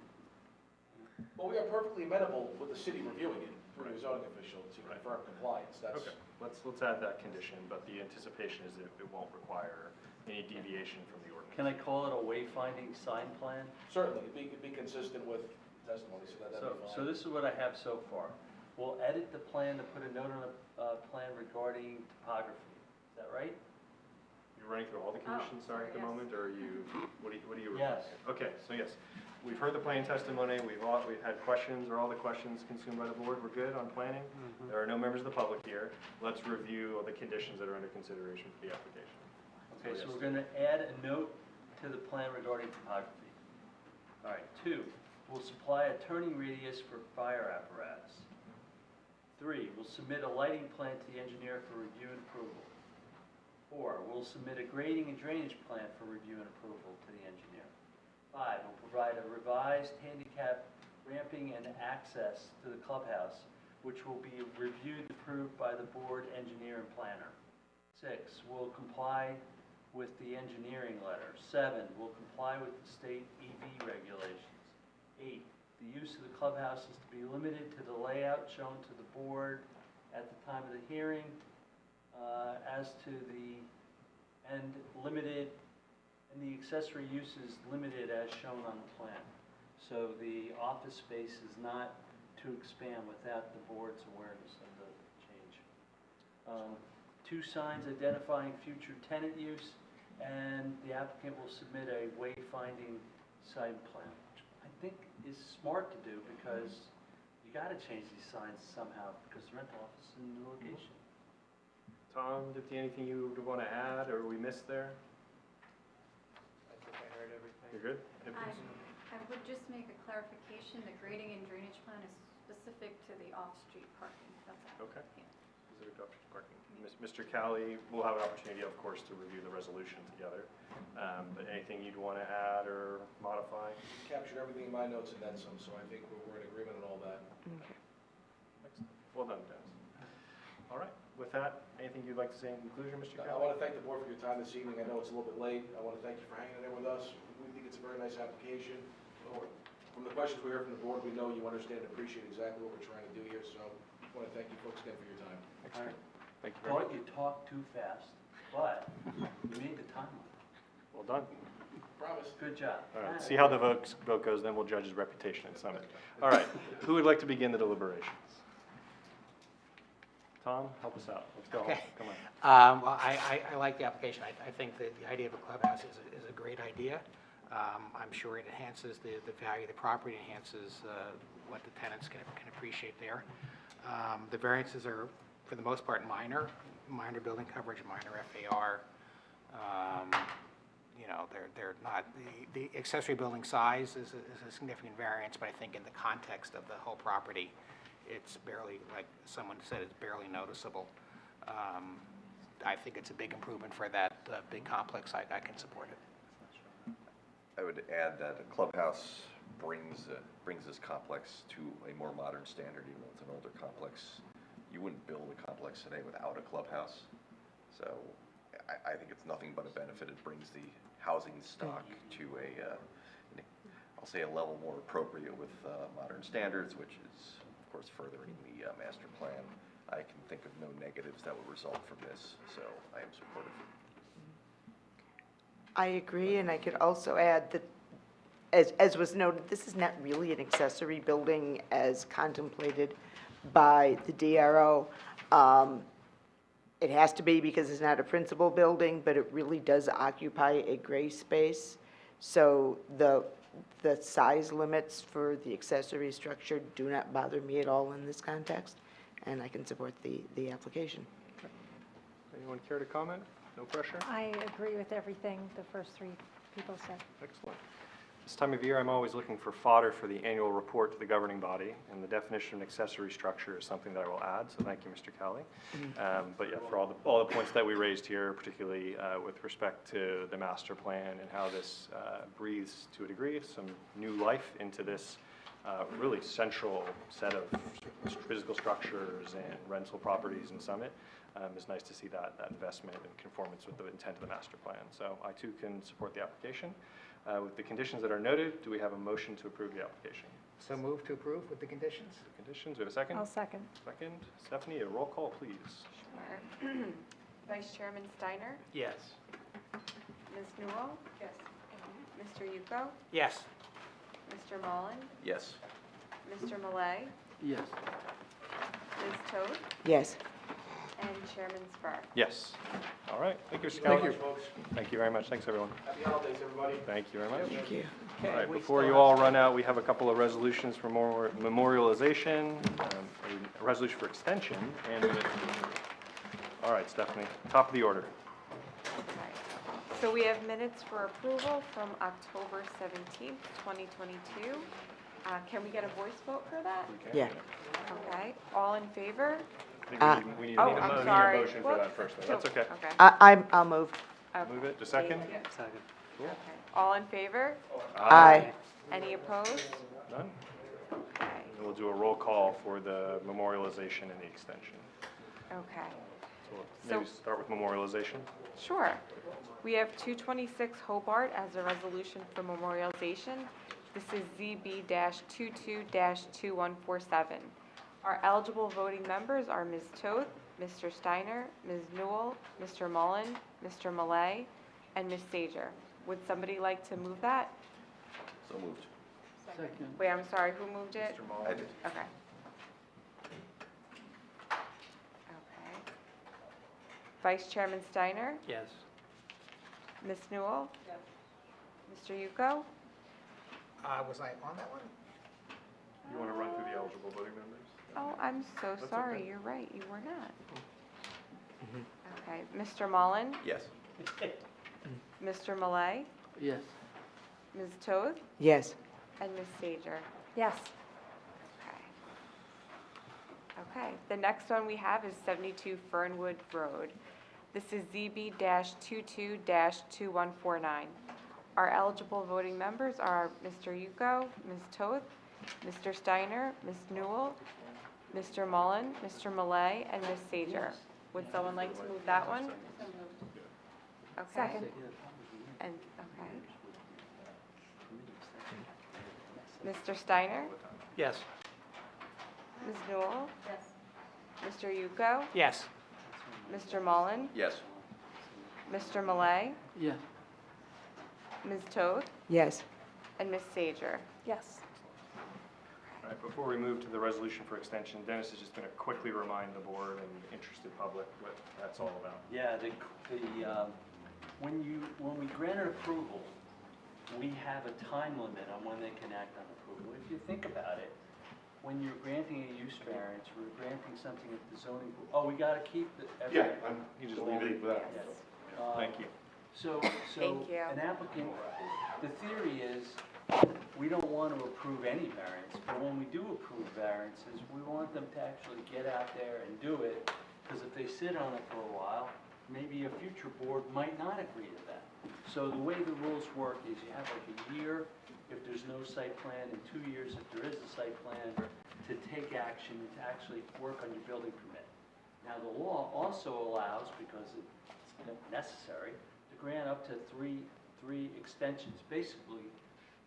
Well, we are perfectly amenable with the city reviewing it through the zoning official to Right. confirm compliance, that's. Okay, let's add that condition, but the anticipation is that it won't require any deviation from the ordinance. can I call it a wayfinding sign plan? Certainly, it'd be consistent with testimony, so that'd be fine. So this is what I have so far. We'll edit the plan to put a note on the plan regarding topography. Is that right? You're running through all the conditions, sorry, at the yes. moment, or are you, what are you? Yes. Okay, so yes, we've heard the plan testimony, we've had questions, are all the questions consumed by the board, we're good on planning? There are no members of the public here. Let's review the conditions that are under consideration for the application. Okay, so yes. we're gonna add a note to the plan regarding topography. All right, 2, we'll supply a turning radius for fire apparatus. 3, we'll submit a lighting plan to the engineer for review and approval. 4, we'll submit a grading and drainage plan for review and approval to the engineer. 5, we'll provide a revised handicap ramping and access to the clubhouse, which will be reviewed and approved by the board engineer and planner. 6, we'll comply with the engineering letter. 7, we'll comply with the state EV regulations. 8, the use of the clubhouse is to be limited to the layout shown to the board at the time of the hearing, and the accessory uses limited as shown on the plan. So the office space is not to expand without the board's awareness of the change. 2 signs identifying future tenant use, and the applicant will submit a wayfinding site plan, which I think is smart to do because you gotta change these signs somehow because the rental office is in the location. Tom, anything you would want to add or we missed there? I think I heard everything. You're good? I would just make a clarification, the grading and drainage plan is specific to the off-street parking, that's all. Okay. Yeah. Specific option parking. Mr. Cali, we'll have an opportunity, of course, to review the resolution together. But anything you'd want to add or modify? Captured everything in my notes and then some, so I think we're in agreement on all that. Excellent. Well done, Dennis. All right. With that, anything you'd like to say in conclusion, Mr. I Cali? want to thank the board for your time this evening. I know it's a little bit late. I want to thank you for hanging in there with us. We think it's a very nice application. From the questions we heard from the board, we know you understand and appreciate exactly what we're trying to do here, so I want to thank you folks again for your time. Excellent. Thank you very Thought much. you talked too fast, but you made the timeline. Well done. Promise. Good job. All right, see how the vote goes, then we'll judge his reputation at Summit. All right, who would like to begin the deliberations? Tom, help us out. Let's go home. Okay. Come on. Well, I like the application. I think that the idea of a clubhouse is a great idea. I'm sure it enhances the value of the property, enhances what the tenants can appreciate there. The variances are, for the most part, minor building coverage, minor FAR. They're not, the accessory building size is a significant variance, but I think in the context of the whole property, it's barely, like someone said, it's barely noticeable. I think it's a big improvement for that big complex. I can support it. I would add that a clubhouse brings this complex to a more modern standard, even though it's an older complex. You wouldn't build a complex today without a clubhouse. So I think it's nothing but a benefit. It brings the housing stock to I'll say a level more appropriate with modern standards, which is, of course, furthering the master plan. I can think of no negatives that would result from this, so I am supportive. I agree, and I could also add that, as was noted, this is not really an accessory building as contemplated by the DRO. It has to be because it's not a principal building, but it really does occupy a gray space. So the size limits for the accessory structure do not bother me at all in this context, and I can support the application. Anyone care to comment? No pressure? I agree with everything the first three people said. Excellent. This time of year, I'm always looking for fodder for the annual report to the governing body, and the definition of an accessory structure is something that I will add, so thank you, Mr. Cowley. But yeah, for all the points that we raised here, particularly with respect to the master plan and how this breathes, to a degree, some new life into this really central set of physical structures and rental properties in Summit. It's nice to see that investment in conformance with the intent of the master plan. So I too can support the application. With the conditions that are noted, do we have a motion to approve the application? So move to approve with the conditions? The conditions, we have a second? I'll second. Second. Stephanie, a roll call, please. Sure. Vice Chairman Steiner, Yes. Ms. Newell, Yes. Mr. Yuko, Yes. Mr. Mullen, Yes. Mr. Malay, Yes. Ms. Toad, Yes. and Chairman Spur. Yes. All right. Thank you, Mr. Thank Cowley. you, folks. Thank you very much. Thanks, everyone. Happy holidays, everybody. Thank you very much. Thank you. All right, before you all run out, we have a couple of resolutions for memorialization, a resolution for extension, and all right, Stephanie, top of the order. Okay. So we have minutes for approval from October 17th, 2022. Can we get a voice vote for that? Yeah. Okay, all in favor? I think we need Oh, a I'm motion sorry. for that first, though. That's okay. Okay. I'll move. Okay. Move it, to second? Second. Okay. All in favor? Aye. Any opposed? None? Okay, And we'll do a roll call for the memorialization and the extension. okay. So maybe start with memorialization. Sure. We have 226 Hobart as a resolution for memorialization. This is ZB-22-2147. Our eligible voting members are Ms. Toth, Mr. Steiner, Ms. Newell, Mr. Mullen, Mr. Malay, and Ms. Sager. Would somebody like to move that? So moved. Second. Wait, I'm sorry, who moved it? I did. Okay. Okay. Vice Chairman Steiner, Yes. Ms. Newell? Mr. Yuko? Was I on that one? You want to run through the eligible voting members? Oh, I'm so That's sorry, okay. you're right, you were not. Okay, Mr. Mullen, Yes. Mr. Malay, Yes. Ms. Toth, Yes. and Ms. Sager. Yes. Okay. Okay, the next one we have is 72 Fernwood Road. This is ZB-22-2149. Our eligible voting members are Mr. Yuko, Ms. Toth, Mr. Steiner, Ms. Newell, Mr. Mullen, Mr. Malay, and Ms. Sager. Would someone like to move that one? Okay. Second. And, okay. Mr. Steiner, Yes. Ms. Newell, Mr. Yuko, Yes. Mr. Mullen, Yes. Mr. Malay, Yes. Ms. Toth, Yes. and Ms. Sager. Yes. All right, before we move to the resolution for extension, Dennis is just going to quickly remind the board and the interested public what that's all about. Yeah, when we grant an approval, we have a time limit on when they can act on approval. If you think about it, when you're granting a use variance, we're granting something at the zoning, we gotta keep the. Yeah, you just leave it with that. Yes. Thank you. So Thank you. an applicant, the theory is, we don't want to approve any variance, but when we do approve variances, we want them to actually get out there and do it because if they sit on it for a while, maybe a future board might not agree to that. So the way the rules work is you have like a year if there's no site plan, and 2 years if there is a site plan, to take action and to actually work on your building permit. Now, the law also allows, because it's necessary, to grant up to three extensions, basically,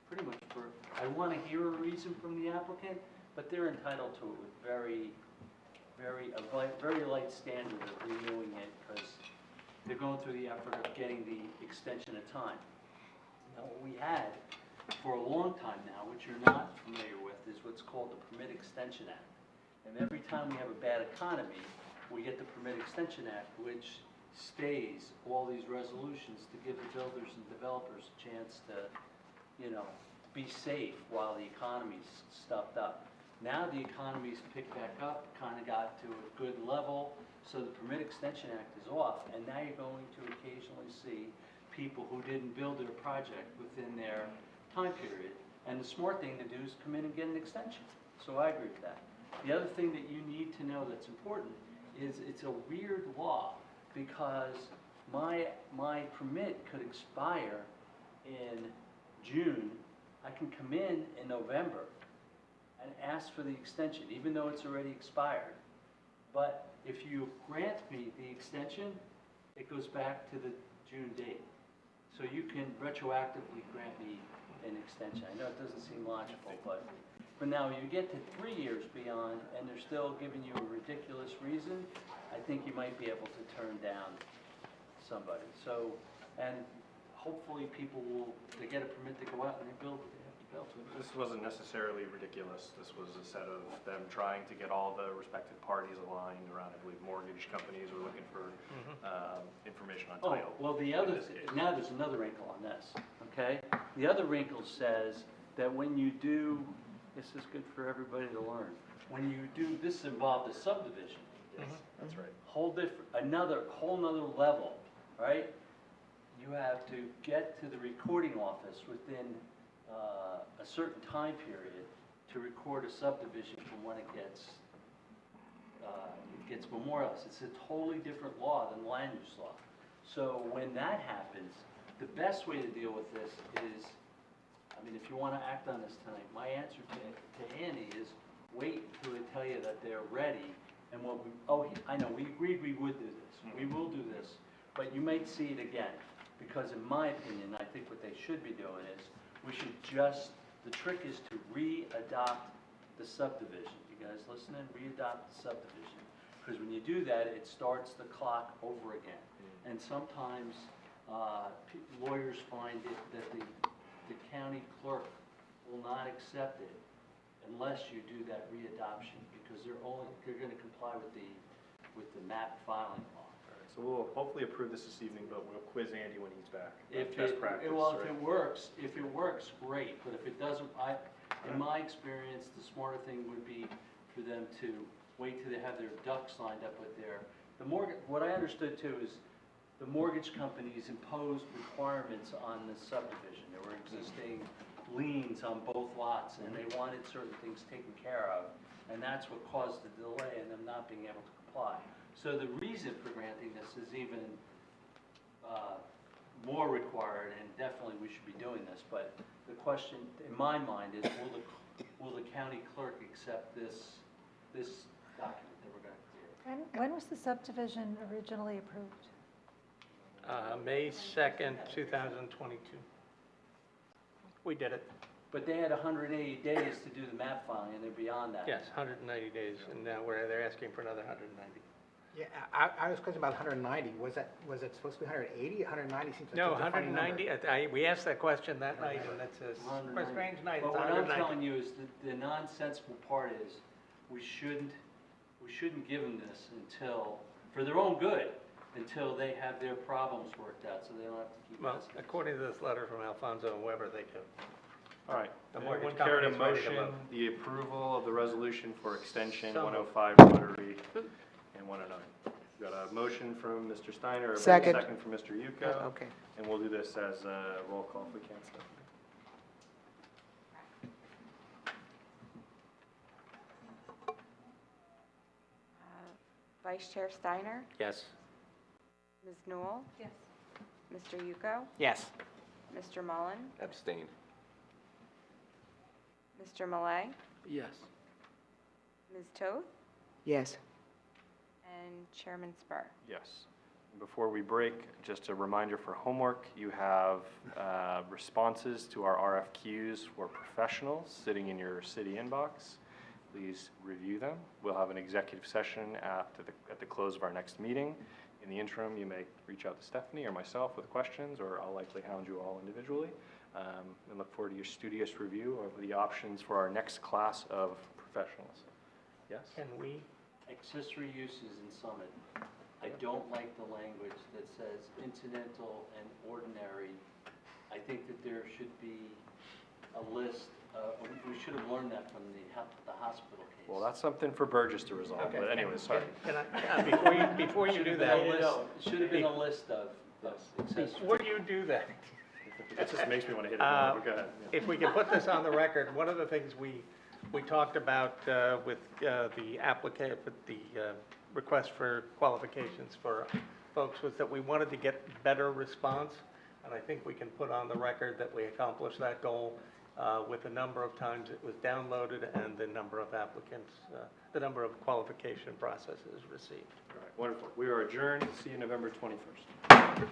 pretty much for, I want to hear a reason from the applicant, but they're entitled to it with very light standard of renewing it, because they're going through the effort of getting the extension of time. Now, what we had for a long time now, which you're not familiar with, is what's called the Permit Extension Act. And every time we have a bad economy, we get the Permit Extension Act, which stays all these resolutions to give the builders and developers a chance to, you know, be safe while the economy's stuffed up. Now the economy's picked back up, kind of got to a good level, so the Permit Extension Act is off, and now you're going to occasionally see people who didn't build their project within their time period. And the smart thing to do is come in and get an extension. So I agree with that. The other thing that you need to know that's important is it's a weird law, because my permit could expire in June. I can come in November and ask for the extension, even though it's already expired. But if you grant me the extension, it goes back to the June date. So you can retroactively grant me an extension. I know it doesn't seem logical, but now you get to 3 years beyond and they're still giving you a ridiculous reason, I think you might be able to turn down somebody. So, and hopefully people will, they get a permit to go out and they build what they have to build. This wasn't necessarily ridiculous. This was a set of them trying to get all the respective parties aligned around, I believe, mortgage companies were looking for information on title. Oh, well, now there's another wrinkle on this, okay? The other wrinkle says that when you do, this is good for everybody to learn, when you do, this involved a subdivision. Yes, that's right. Whole nother level, right? You have to get to the recording office within a certain time period to record a subdivision from when it gets memorialized. It's a totally different law than land use law. So when that happens, the best way to deal with this is, I mean, if you want to act on this tonight, my answer to Andy is wait until they tell you that they're ready. And what we, I know, we agreed we would do this. We will do this, but you might see it again. Because in my opinion, I think what they should be doing is, we should just, the trick is to re-adopt the subdivision. You guys listening? Re-adopt the subdivision. Because when you do that, it starts the clock over again. And sometimes lawyers find that the county clerk will not accept it unless you do that re-adoption, because they're going to comply with the map filing law. So we'll hopefully approve this evening, but we'll quiz Andy when he's back. If Best practice, well, right? if it works, great. But if it doesn't, in my experience, the smarter thing would be for them to wait till they have their ducks lined up with the mortgage. What I understood too is the mortgage companies imposed requirements on the subdivision. There were existing liens on both lots, and they wanted certain things taken care of, and that's what caused the delay in them not being able to comply. So the reason for granting this is even more required, and definitely we should be doing this. But the question in my mind is, will the county clerk accept this document that we're going to create? When was the subdivision originally approved? May 2nd, 2022. We did it. But they had 180 days to do the map filing, and they're beyond that. Yes, 190 days, and now they're asking for another 190. Yeah, I was questioning about 190. Was it supposed to be 180? 190 seems like No, a funny number. 190, we asked that question that night, and it's a strange night, it's But what I'm 190. telling you is the nonsensical part is, we shouldn't give them this until, for their own good, until they have their problems worked out, so they don't have to keep Well, asking. according to this letter from Alfonso and Weber, they could. All right. The Anyone mortgage care to company's ready to motion vote. the approval of the resolution for extension So moved. 105 Rotary and 109? Got a motion from Mr. Steiner, a Second. second from Mr. Yuko. Okay. And we'll do this as a roll call if we can, Stephanie. Vice Chair Steiner, Yes. Ms. Newell, Yes. Mr. Yuko, Yes. Mr. Mullen, Abstain. Mr. Malay, Yes. Ms. Toth, Yes. and Chairman Spur. Yes. Before we break, just a reminder for homework, you have responses to our RFQs for professionals sitting in your city inbox. Please review them. We'll have an executive session at the close of our next meeting. In the interim, you may reach out to Stephanie or myself with questions, or I'll likely hound you all individually. And look forward to your studious review of the options for our next class of professionals. Yes? Can we, Accessory uses in Summit, I don't like the language that says incidental and ordinary. I think that there should be a list, we should have learned that from the hospital case. Well, that's something for Burgess to resolve, okay. but anyway, sorry. Can I, before you do that, It should have been a list of accessories. before you do that, It just makes me want to hit it more, but go ahead. Yeah. if we can put this on the record, one of the things we talked about with the applicant, with the request for qualifications for folks was that we wanted to get better response. And I think we can put on the record that we accomplished that goal with the number of times it was downloaded and the number of applicants, the number of qualification processes received. All right, wonderful. We are adjourned. See you November 21st.